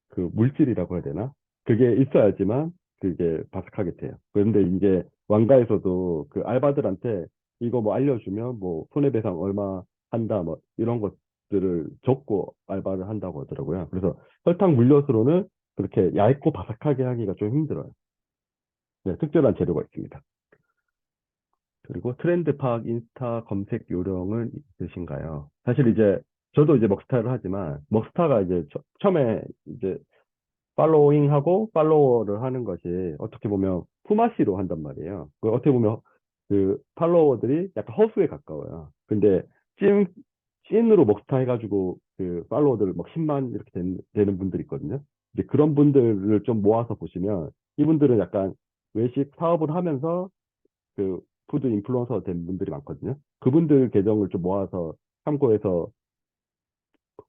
그 물질이라고 해야 되나? 그게 있어야지만 그게 바삭하게 돼요. 그런데 이게 왕가에서도 그 알바들한테 이거 뭐 알려주면 뭐 손해배상 얼마 한다 뭐 이런 것들을 적고 알바를 한다고 하더라고요. 그래서 설탕 물엿으로는 그렇게 얇고 바삭하게 하기가 좀 힘들어요. 네, 특별한 재료가 있습니다. 그리고 트렌드 파악 인스타 검색 요령은 있으신가요? 사실 이제 저도 이제 먹스타를 하지만 먹스타가 이제 처음에 이제 팔로잉하고 팔로워를 하는 것이 어떻게 보면 품앗이로 한단 말이에요. 어떻게 보면 그 팔로워들이 약간 허수에 가까워요. 근데 찐, 찐으로 먹스타 해가지고 그 팔로워들 막 10만 이렇게 되는 분들이 있거든요. 이제 그런 분들을 좀 모아서 보시면 이분들은 약간 외식 사업을 하면서 그 푸드 인플루언서 된 분들이 많거든요. 그분들 계정을 좀 모아서 참고해서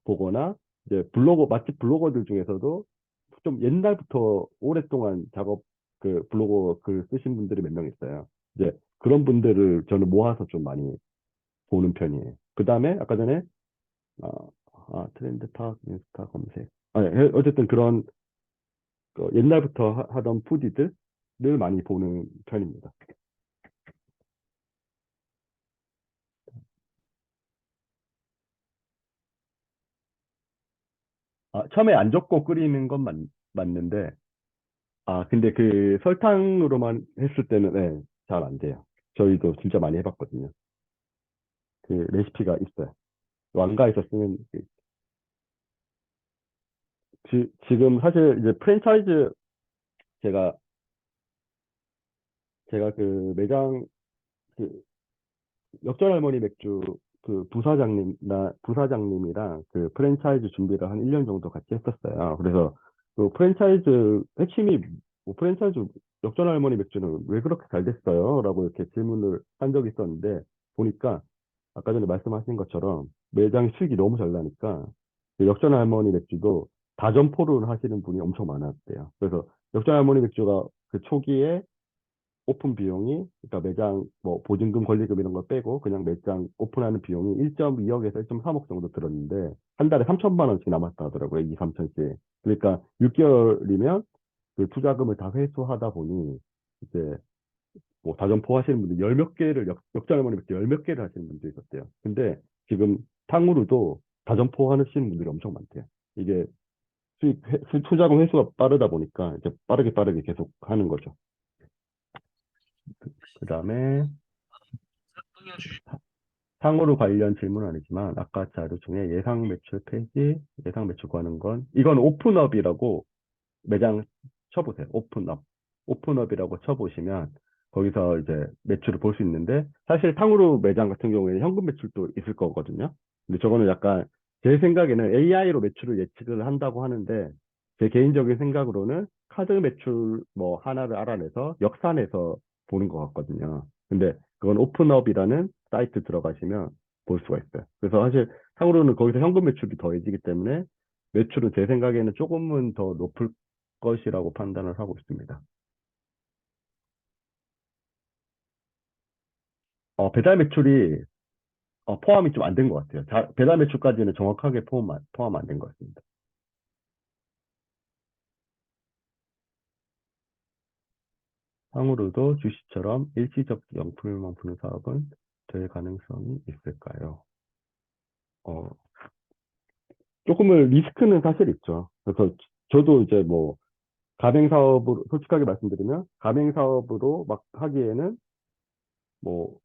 보거나 이제 맛집 블로거들 중에서도 좀 옛날부터 오랫동안 그 블로거 글 쓰신 분들이 몇 명 있어요. 이제 그런 분들을 저는 모아서 좀 많이 보는 편이에요. 그 다음에 아까 전에 아, 트렌드 탑 인스타 검색. 어쨌든 그런 옛날부터 하던 푸디들을 많이 보는 편입니다. 처음에 안 적고 끓이는 건 맞는데 근데 그 설탕으로만 했을 때는 네, 잘 안 돼요. 저희도 진짜 많이 해봤거든요. 그 레시피가 있어요. 왕가에서 쓰는 지금 사실 이제 프랜차이즈 제가 그 매장 그 역전 할머니 맥주 그 부사장님이랑 그 프랜차이즈 준비를 한 1년 정도 같이 했었어요. 그래서 그 프랜차이즈 핵심이 뭐 프랜차이즈 역전 할머니 맥주는 왜 그렇게 잘 됐어요? 라고 이렇게 질문을 한 적이 있었는데 보니까 아까 전에 말씀하신 것처럼 매장 수익이 너무 잘 나니까 그 역전 할머니 맥주도 다점포를 하시는 분이 엄청 많았대요. 그래서 역전 할머니 맥주가 그 초기에 오픈 비용이 그러니까 매장 뭐 보증금 권리금 이런 걸 빼고 그냥 매장 오픈하는 비용이 1.2억에서 1.3억 정도 들었는데 한 달에 3천만 원씩 남았다 하더라고요. 2, 3천씩. 그러니까 6개월이면 그 투자금을 다 회수하다 보니 이제 뭐 다점포 하시는 분들 열 몇 개를 역장을 때 열 몇 개를 하시는 분도 있었대요. 근데 지금 탕후루도 다점포 하시는 분들이 엄청 많대요. 이게 투자금 회수가 빠르다 보니까 이제 빠르게 계속 하는 거죠. 그 다음에 탕후루 관련 질문은 아니지만 아까 자료 중에 예상 매출 페이지, 예상 매출 구하는 건 이건 오픈업이라고 매장 쳐보세요. 오픈업. 오픈업이라고 쳐보시면 거기서 이제 매출을 볼 수 있는데 사실 탕후루 매장 같은 경우에는 현금 매출도 있을 거거든요. 근데 저거는 약간 제 생각에는 AI로 매출을 예측을 한다고 하는데 제 개인적인 생각으로는 카드 매출 뭐 하나를 알아내서 역산해서 보는 것 같거든요. 근데 그건 오픈업이라는 사이트 들어가시면 볼 수가 있어요. 그래서 사실 탕후루는 거기서 현금 매출이 더해지기 때문에 매출은 제 생각에는 조금은 더 높을 것이라고 판단을 하고 있습니다. 배달 매출이 포함이 좀 안 된 것 같아요. 배달 매출까지는 정확하게 포함 안 된 것 같습니다. 향후로도 주식처럼 일시적 영품만 부는 사업은 될 가능성이 있을까요? 어, 조금은 리스크는 사실 있죠. 그래서 저도 이제 뭐 가맹사업으로 솔직하게 말씀드리면 가맹사업으로 막 하기에는 뭐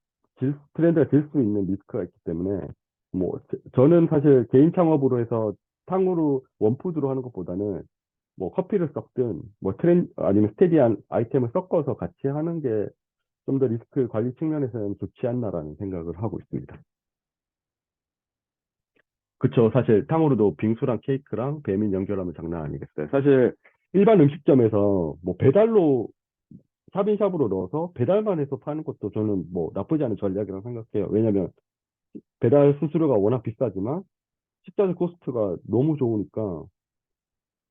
트렌드가 될 수 있는 리스크가 있기 때문에 뭐 저는 사실 개인 창업으로 해서 탕후루 원푸드로 하는 것보다는 뭐 커피를 섞든 뭐 아니면 스테디한 아이템을 섞어서 같이 하는 게 좀 더 리스크 관리 측면에서는 좋지 않나라는 생각을 하고 있습니다. 그쵸. 사실 탕후루도 빙수랑 케이크랑 배민 연결하면 장난 아니겠어요. 사실 일반 음식점에서 뭐 배달로 샵인샵으로 넣어서 배달만 해서 파는 것도 저는 뭐 나쁘지 않은 전략이라고 생각해요. 왜냐면 배달 수수료가 워낙 비싸지만 식자재 코스트가 너무 좋으니까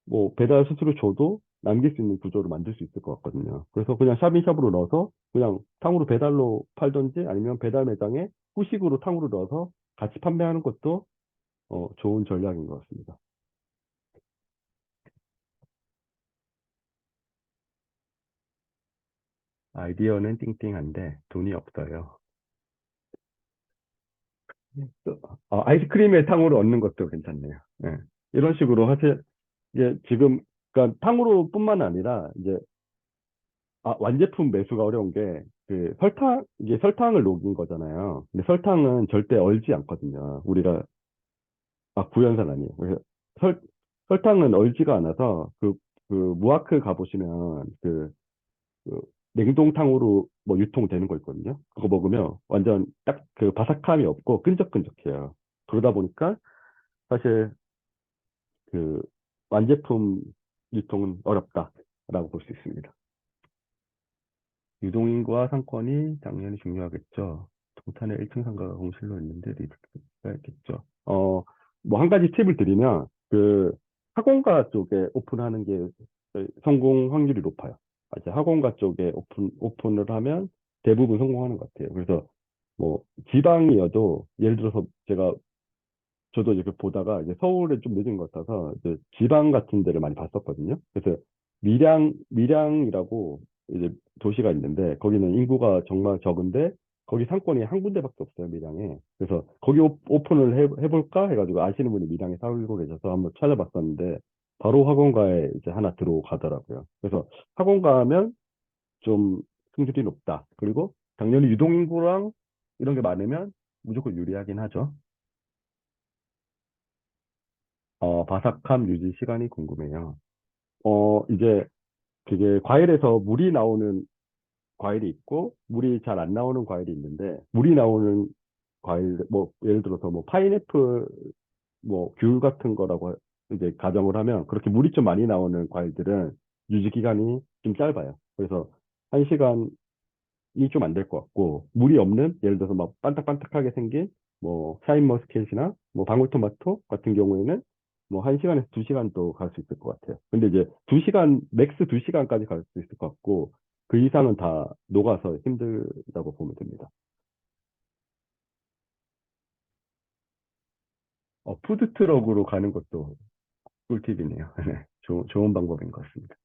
뭐 배달 수수료 줘도 남길 수 있는 구조를 만들 수 있을 것 같거든요. 그래서 그냥 샵인샵으로 넣어서 그냥 탕후루 배달로 팔던지 아니면 배달 매장에 후식으로 탕후루 넣어서 같이 판매하는 것도 좋은 전략인 것 같습니다. 아이디어는 띵띵한데 돈이 없어요. 아이스크림에 탕후루 얻는 것도 괜찮네요. 예. 이런 식으로 사실 이제 지금 그러니까 탕후루뿐만 아니라 이제 완제품 매수가 어려운 게, 이게 설탕을 녹인 거잖아요. 근데 설탕은 절대 얼지 않거든요. 구연산 아니에요. 그래서 설, 설탕은 얼지가 않아서, 무아크 가보시면, 그 냉동탕으로 뭐 유통되는 거 있거든요. 그거 먹으면 완전 딱 그 바삭함이 없고 끈적끈적해요. 그러다 보니까 사실 그 완제품 유통은 어렵다라고 볼 수 있습니다. 유동인구와 상권이 당연히 중요하겠죠. 동탄에 1층 상가가 공실로 있는데 리스크가 있겠죠. 뭐 한 가지 팁을 드리면 학원가 쪽에 오픈하는 게 성공 확률이 높아요. 이제 학원가 쪽에 오픈을 하면 대부분 성공하는 것 같아요. 그래서 뭐 지방이어도 예를 들어서 저도 이렇게 보다가 이제 서울에 좀 늦은 것 같아서 이제 지방 같은 데를 많이 봤었거든요. 그래서 밀양이라고 이제 도시가 있는데 거기는 인구가 정말 적은데 거기 상권이 한 군데밖에 없어요, 밀양에. 그래서 거기 오픈을 해볼까 해가지고 아시는 분이 밀양에 살고 계셔서 한번 찾아봤었는데 바로 학원가에 이제 하나 들어가더라고요. 그래서 학원가 하면 좀 승률이 높다. 그리고 당연히 유동인구랑 이런 게 많으면 무조건 유리하긴 하죠. 바삭함 유지 시간이 궁금해요. 이제 그게 과일에서 물이 나오는 과일이 있고, 물이 잘 안 나오는 과일이 있는데, 물이 나오는 과일, 뭐, 예를 들어서 뭐, 파인애플, 뭐, 귤 같은 거라고 이제 가정을 하면, 그렇게 물이 좀 많이 나오는 과일들은 유지 기간이 좀 짧아요. 그래서 1시간 이 좀 안 될 것 같고, 물이 없는, 예를 들어서 막 반딱반딱하게 생긴, 뭐, 샤인머스켓이나, 뭐, 방울토마토 같은 경우에는, 뭐, 1시간에서 2시간도 갈 수 있을 것 같아요. 근데 이제 2시간, 맥스 2시간까지 갈 수 있을 것 같고, 그 이상은 다 녹아서 힘들다고 보면 됩니다. 푸드트럭으로 가는 것도 꿀팁이네요. 네, 좋은 방법인 것 같습니다.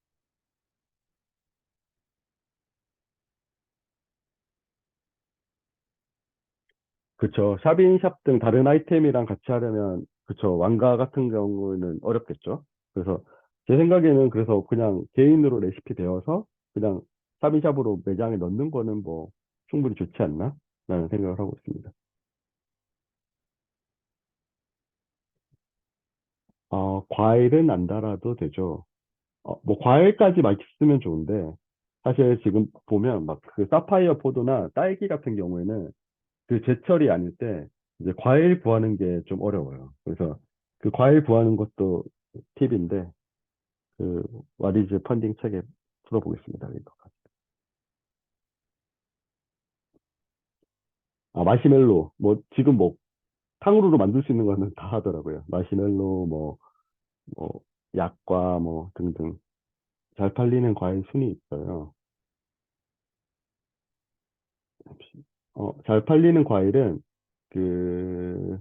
그쵸. 샵인샵 등 다른 아이템이랑 같이 하려면, 그쵸. 왕가 같은 경우는 어렵겠죠. 그래서 제 생각에는 그래서 그냥 개인으로 레시피 배워서 그냥 샵인샵으로 매장에 넣는 거는 뭐 충분히 좋지 않나? 라는 생각을 하고 있습니다. 과일은 안 달아도 되죠. 뭐 과일까지 맛있으면 좋은데, 사실 지금 보면 막 그 사파이어 포도나 딸기 같은 경우에는 그 제철이 아닐 때 이제 과일 구하는 게 좀 어려워요. 그래서 그 과일 구하는 것도 팁인데 그 와리즈 펀딩 책에 풀어보겠습니다. 이거. 마시멜로 뭐 지금 뭐 탕후루로 만들 수 있는 거는 다 하더라고요. 마시멜로 뭐 약과 뭐 등등 잘 팔리는 과일 순이 있어요. 잘 팔리는 과일은 그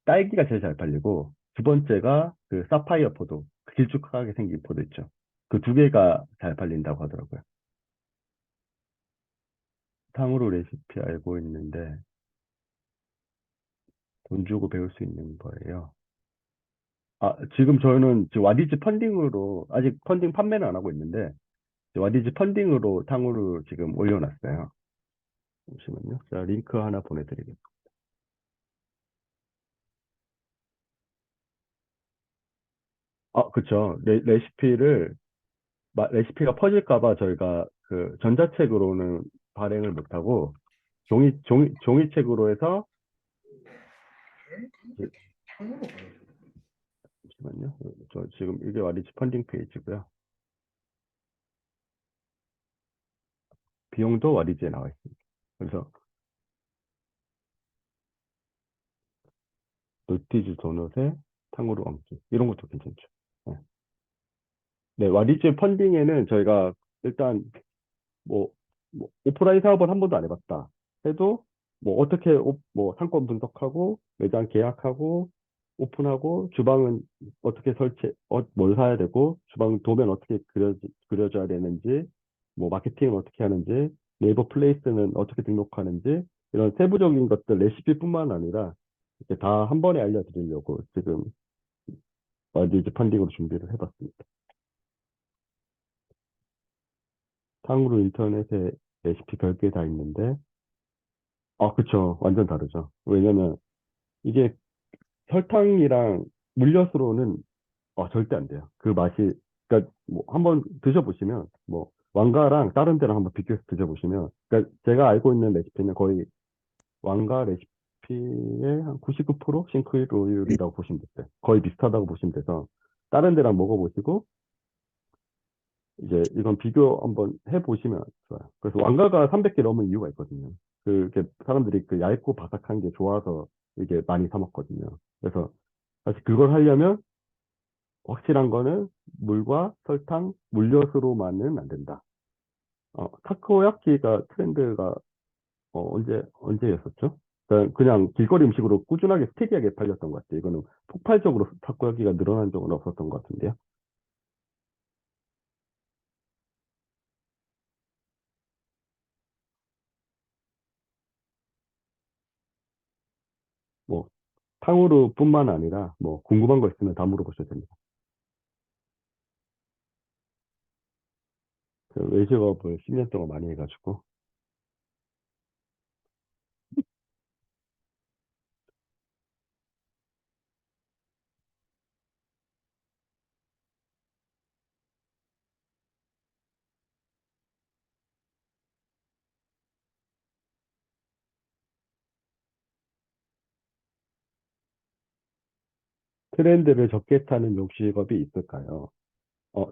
딸기가 제일 잘 팔리고 두 번째가 그 사파이어 포도, 그 길쭉하게 생긴 포도 있죠. 그 두 개가 잘 팔린다고 하더라고요. 탕후루 레시피 알고 있는데 돈 주고 배울 수 있는 거예요. 지금 저는 지금 와디즈 펀딩으로 아직 펀딩 판매는 안 하고 있는데 와디즈 펀딩으로 탕후루 지금 올려놨어요. 잠시만요. 제가 링크 하나 보내드리겠습니다. 그쵸. 레시피가 퍼질까 봐 저희가 그 전자책으로는 발행을 못하고 종이책으로 해서 잠시만요. 저 지금 이게 와리즈 펀딩 페이지고요. 비용도 와리즈에 나와 있습니다. 그래서 노티즈 도넛에 탕후루 얹기 이런 것도 괜찮죠. 네. 네, 와리즈 펀딩에는 저희가 일단 뭐, 오프라인 사업은 한 번도 안 해봤다 해도 뭐 어떻게 뭐 상권 분석하고 매장 계약하고 오픈하고 주방은 어떻게 뭘 사야 되고 주방 도면 어떻게 그려줘야 되는지 뭐 마케팅은 어떻게 하는지 네이버 플레이스는 어떻게 등록하는지 이런 세부적인 것들 레시피뿐만 아니라 이렇게 다 한 번에 알려드리려고 지금 와디즈 펀딩으로 준비를 해봤습니다. 탕후루 인터넷에 레시피 별게 다 있는데, 그쵸. 완전 다르죠. 왜냐면 이게 설탕이랑 물엿으로는 절대 안 돼요. 그 맛이, 그러니까 뭐 한번 드셔보시면, 뭐 왕가랑 다른 데랑 한번 비교해서 드셔보시면, 그러니까 제가 알고 있는 레시피는 거의 왕가 레시피의 한 99% 싱크로율이라고 보시면 돼요. 거의 비슷하다고 보시면 돼서, 다른 데랑 먹어보시고, 이제 이건 비교 한번 해보시면 좋아요. 그래서 왕가가 300개 넘은 이유가 있거든요. 그게 사람들이 그 얇고 바삭한 게 좋아서 이게 많이 사 먹거든요. 그래서 사실 그걸 하려면 확실한 거는 물과 설탕, 물엿으로만은 안 된다. 타코야키가 트렌드가 언제였었죠? 그냥 길거리 음식으로 꾸준하게 스테디하게 팔렸던 것 같아요. 이거는 폭발적으로 타코야키가 늘어난 적은 없었던 것 같은데요. 뭐 탕후루뿐만 아니라 뭐 궁금한 거 있으면 다 물어보셔도 됩니다. 그 외식업을 10년 동안 많이 해가지고 트렌드를 적게 타는 요식업이 있을까요?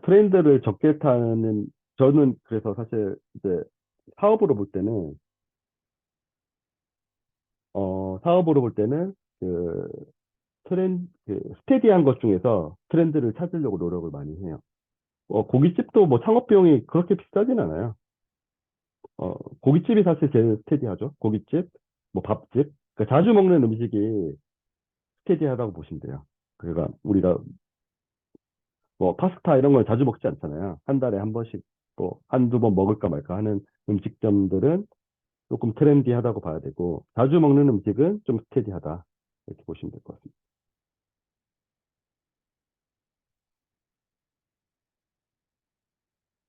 트렌드를 적게 타는 저는 그래서 사실 이제 사업으로 볼 때는 사업으로 볼 때는 그 그 스테디한 것 중에서 트렌드를 찾으려고 노력을 많이 해요. 고깃집도 뭐 창업 비용이 그렇게 비싸진 않아요. 고깃집이 사실 제일 스테디하죠. 고깃집, 뭐 밥집. 그러니까 자주 먹는 음식이 스테디하다고 보시면 돼요. 그러니까 우리가 뭐 파스타 이런 걸 자주 먹지 않잖아요. 한 달에 한 번씩 뭐 한두 번 먹을까 말까 하는 음식점들은 조금 트렌디하다고 봐야 되고, 자주 먹는 음식은 좀 스테디하다. 이렇게 보시면 될 것 같습니다.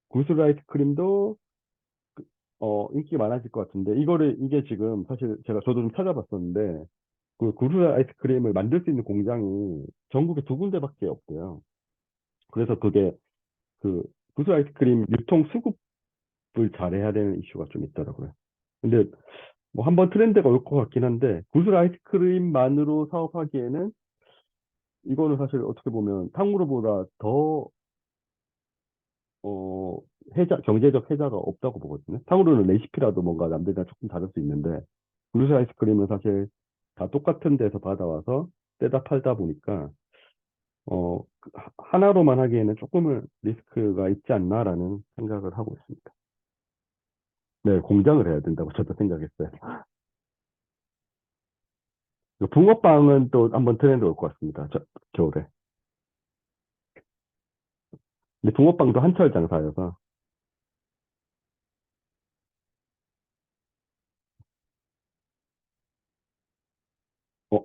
구슬 아이스크림도 인기 많아질 것 같은데, 이게 지금 사실 저도 좀 찾아봤었는데, 그 구슬 아이스크림을 만들 수 있는 공장이 전국에 두 군데밖에 없대요. 그래서 그게 그 구슬 아이스크림 유통 수급을 잘해야 되는 이슈가 좀 있더라고요. 근데 뭐 한번 트렌드가 올 것 같긴 한데, 구슬 아이스크림만으로 사업하기에는 이거는 사실 어떻게 보면 탕후루보다 더 어, 경제적 혜자가 없다고 보거든요. 탕후루는 레시피라도 뭔가 남들이랑 조금 다를 수 있는데, 블루스 아이스크림은 사실 다 똑같은 데서 받아와서 떼다 팔다 보니까, 하나로만 하기에는 조금은 리스크가 있지 않나라는 생각을 하고 있습니다. 네, 공장을 해야 된다고 저도 생각했어요. 붕어빵은 또 한번 트렌드 올 것 같습니다. 겨울에. 근데 붕어빵도 한철 장사여서,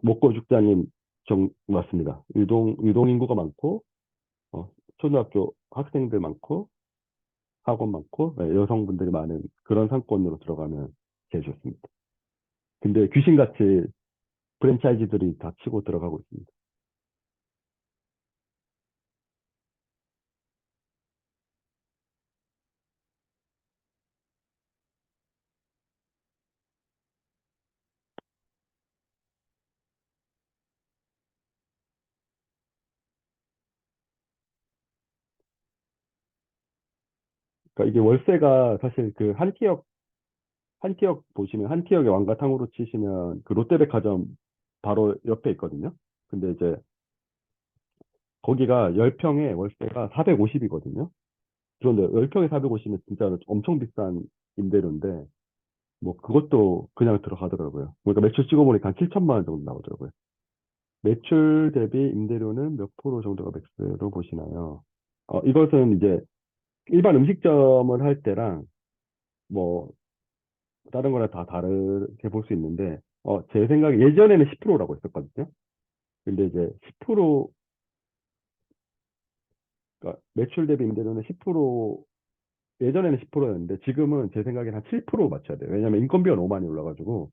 먹고 죽자님 맞습니다. 유동 인구가 많고, 초등학교 학생들 많고, 학원 많고, 네, 여성분들이 많은 그런 상권으로 들어가면 제일 좋습니다. 근데 귀신같이 프랜차이즈들이 다 치고 들어가고 있습니다. 그러니까 이게 월세가 사실 그 한 티역 보시면, 한 티역의 왕가탕으로 치시면 그 롯데백화점 바로 옆에 있거든요. 근데 이제 거기가 10평에 월세가 450이거든요. 그런데 10평에 450이면 진짜 엄청 비싼 임대료인데, 뭐 그것도 그냥 들어가더라고요. 그러니까 매출 찍어보니까 한 7천만 원 정도 나오더라고요. 매출 대비 임대료는 몇 프로 정도가 맥스로 보시나요? 이것은 이제 일반 음식점을 할 때랑 뭐 다른 거랑 다 다르게 볼 수 있는데, 제 생각에 예전에는 10%라고 했었거든요. 근데 이제 10%, 그러니까 매출 대비 임대료는 10%, 예전에는 10%였는데 지금은 제 생각에는 한 7% 맞춰야 돼요. 왜냐면 인건비가 너무 많이 올라가지고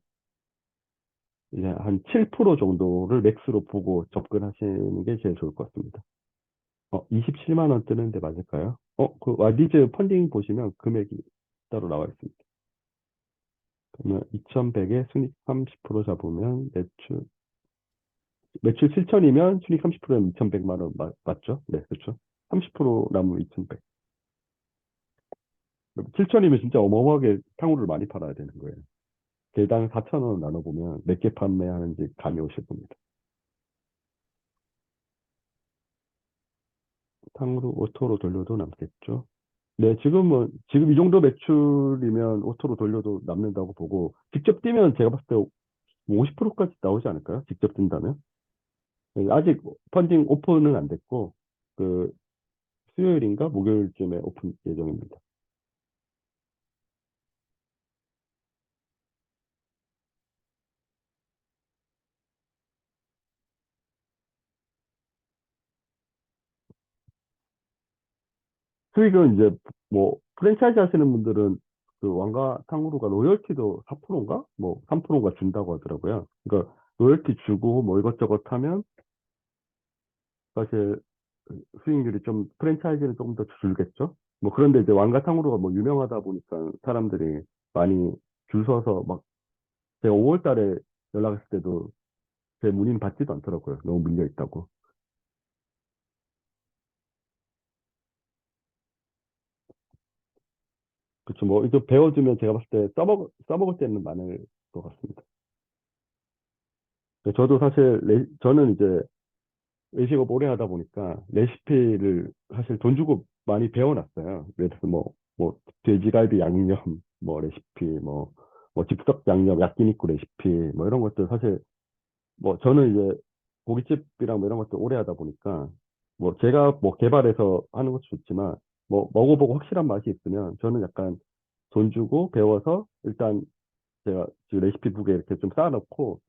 이제 한 7% 정도를 맥스로 보고 접근하시는 게 제일 좋을 것 같습니다. 27만 원 뜨는데 맞을까요? 그 와디즈 펀딩 보시면 금액이 따로 나와 있습니다. 그러면 2,100에 순익 30% 잡으면 매출 7천이면 순익 30%면 2,100만 원 맞죠? 네, 그렇죠. 30% 남으면 2,100. 7천이면 진짜 어마어마하게 탕후루를 많이 팔아야 되는 거예요. 개당 4천 원 나눠보면 몇 개 판매하는지 감이 오실 겁니다. 탕후루 오토로 돌려도 남겠죠? 네, 지금 이 정도 매출이면 오토로 돌려도 남는다고 보고, 직접 뛰면 제가 봤을 때 50%까지 나오지 않을까요? 직접 뛴다면? 네, 아직 펀딩 오픈은 안 됐고, 그, 수요일인가? 목요일쯤에 오픈 예정입니다. 수익은 이제, 뭐, 프랜차이즈 하시는 분들은 그 왕가 탕후루가 로열티도 4%인가? 뭐, 3%인가 준다고 하더라고요. 그러니까, 로열티 주고 뭐 이것저것 하면, 사실 수익률이 좀 프랜차이즈는 조금 더 줄겠죠. 뭐 그런데 이제 왕가탕으로가 뭐 유명하다 보니까 사람들이 많이 줄 서서 막 제가 5월 달에 연락했을 때도 제 문의는 받지도 않더라고요. 너무 밀려 있다고. 그렇죠. 뭐 이거 배워주면 제가 봤을 때 써먹을 때는 많을 것 같습니다. 저도 사실 저는 이제 외식업 오래 하다 보니까 레시피를 사실 돈 주고 많이 배워놨어요. 그래서 뭐, 돼지갈비 양념, 뭐, 레시피, 뭐, 즉석 양념, 야끼니쿠 레시피, 뭐, 이런 것들 사실, 뭐, 저는 이제 고깃집이랑 뭐 이런 것들 오래 하다 보니까, 뭐, 제가 뭐 개발해서 하는 것도 좋지만, 뭐, 먹어보고 확실한 맛이 있으면 저는 약간 돈 주고 배워서 일단 제가 지금 레시피북에 이렇게 좀 쌓아놓고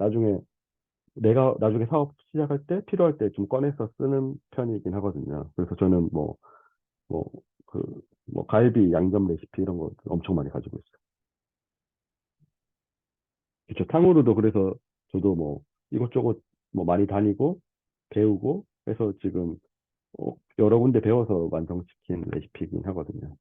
내가 나중에 사업 시작할 때 필요할 때 좀 꺼내서 쓰는 편이긴 하거든요. 그래서 저는 뭐, 그, 갈비, 양념 레시피 이런 거 엄청 많이 가지고 있어요. 그쵸. 탕후루도 그래서 저도 이것저것 많이 다니고 배우고 해서 지금 여러 군데 배워서 완성시킨 레시피이긴 하거든요.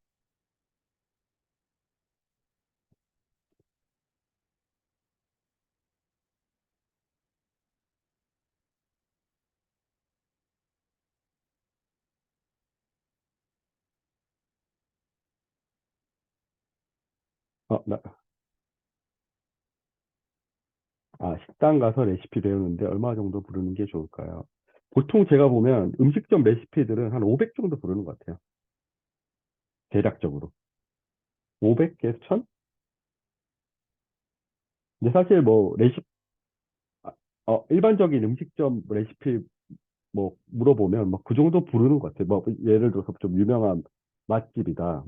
어, 식당 가서 레시피 배우는데 얼마 정도 부르는 게 좋을까요? 보통 제가 보면 음식점 레시피들은 한 500 정도 부르는 것 같아요. 대략적으로. 500에서 1000? 근데 사실 일반적인 음식점 레시피 물어보면 그 정도 부르는 것 같아요. 예를 들어서 좀 유명한 맛집이다.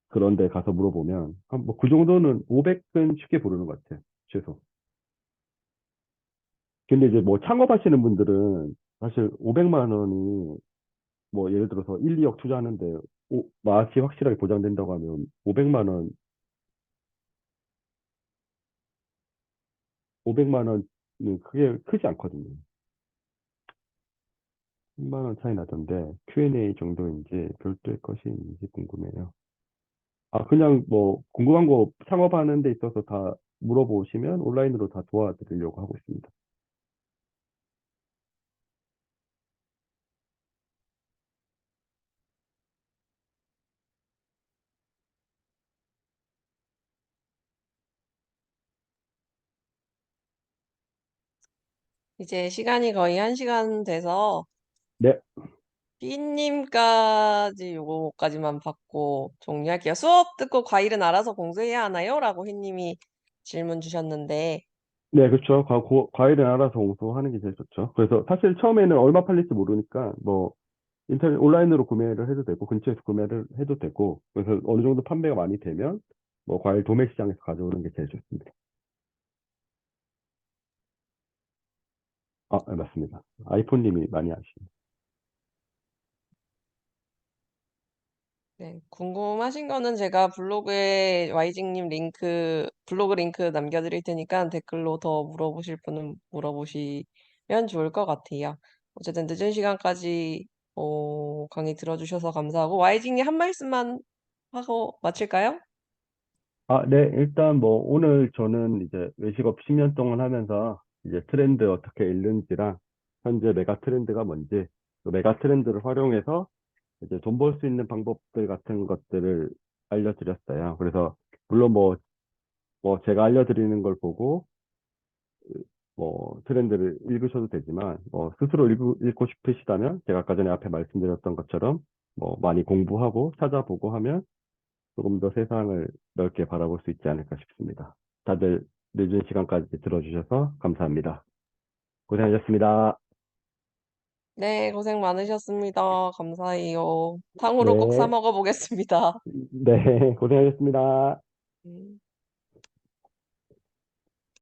그런 데 가서 물어보면 그 정도는 500은 쉽게 부르는 것 같아요. 최소. 근데 이제 창업하시는 분들은 사실 500만 원이 예를 들어서 1, 2억 투자하는데 맛이 확실하게 보장된다고 하면 500만 원, 500만 원은 크게 크지 않거든요. 10만 원 차이 나던데 Q&A 정도인지 별도의 것이 있는지 궁금해요. 그냥 궁금한 거 창업하는 데 있어서 다 물어보시면 온라인으로 다 도와드리려고 하고 있습니다. 이제 시간이 거의 1시간 돼서 네, B님까지 요거까지만 받고 정리할게요. 수업 듣고 과일은 알아서 공부해야 하나요? 라고 휘님이 질문 주셨는데, 네, 그렇죠. 과일은 알아서 공수하는 게 제일 좋죠. 그래서 사실 처음에는 얼마 팔릴지 모르니까 인터넷 온라인으로 구매를 해도 되고 근처에서 구매를 해도 되고 그래서 어느 정도 판매가 많이 되면 과일 도매 시장에서 가져오는 게 제일 좋습니다. 네, 맞습니다. 아이폰님이 많이 아시죠. 네, 궁금하신 거는 제가 블로그에 YG님 블로그 링크 남겨드릴 테니까 댓글로 더 물어보실 분은 물어보시면 좋을 것 같아요. 어쨌든 늦은 시간까지 강의 들어주셔서 감사하고, YG님 한 말씀만 하고 마칠까요? 네, 일단 오늘 저는 이제 외식업 10년 동안 하면서 이제 트렌드 어떻게 읽는지랑 현재 메가 트렌드가 뭔지 또 메가 트렌드를 활용해서 이제 돈 벌 수 있는 방법들 같은 것들을 알려드렸어요. 그래서 물론 제가 알려드리는 걸 보고 트렌드를 읽으셔도 되지만 스스로 읽고 싶으시다면 제가 아까 전에 앞에 말씀드렸던 것처럼 많이 공부하고 찾아보고 하면 조금 더 세상을 넓게 바라볼 수 있지 않을까 싶습니다. 다들 늦은 시간까지 들어주셔서 감사합니다. 고생하셨습니다. 네, 고생 많으셨습니다. 감사해요. 탕후루 꼭 사 네, 먹어보겠습니다. 네, 고생하셨습니다. 음.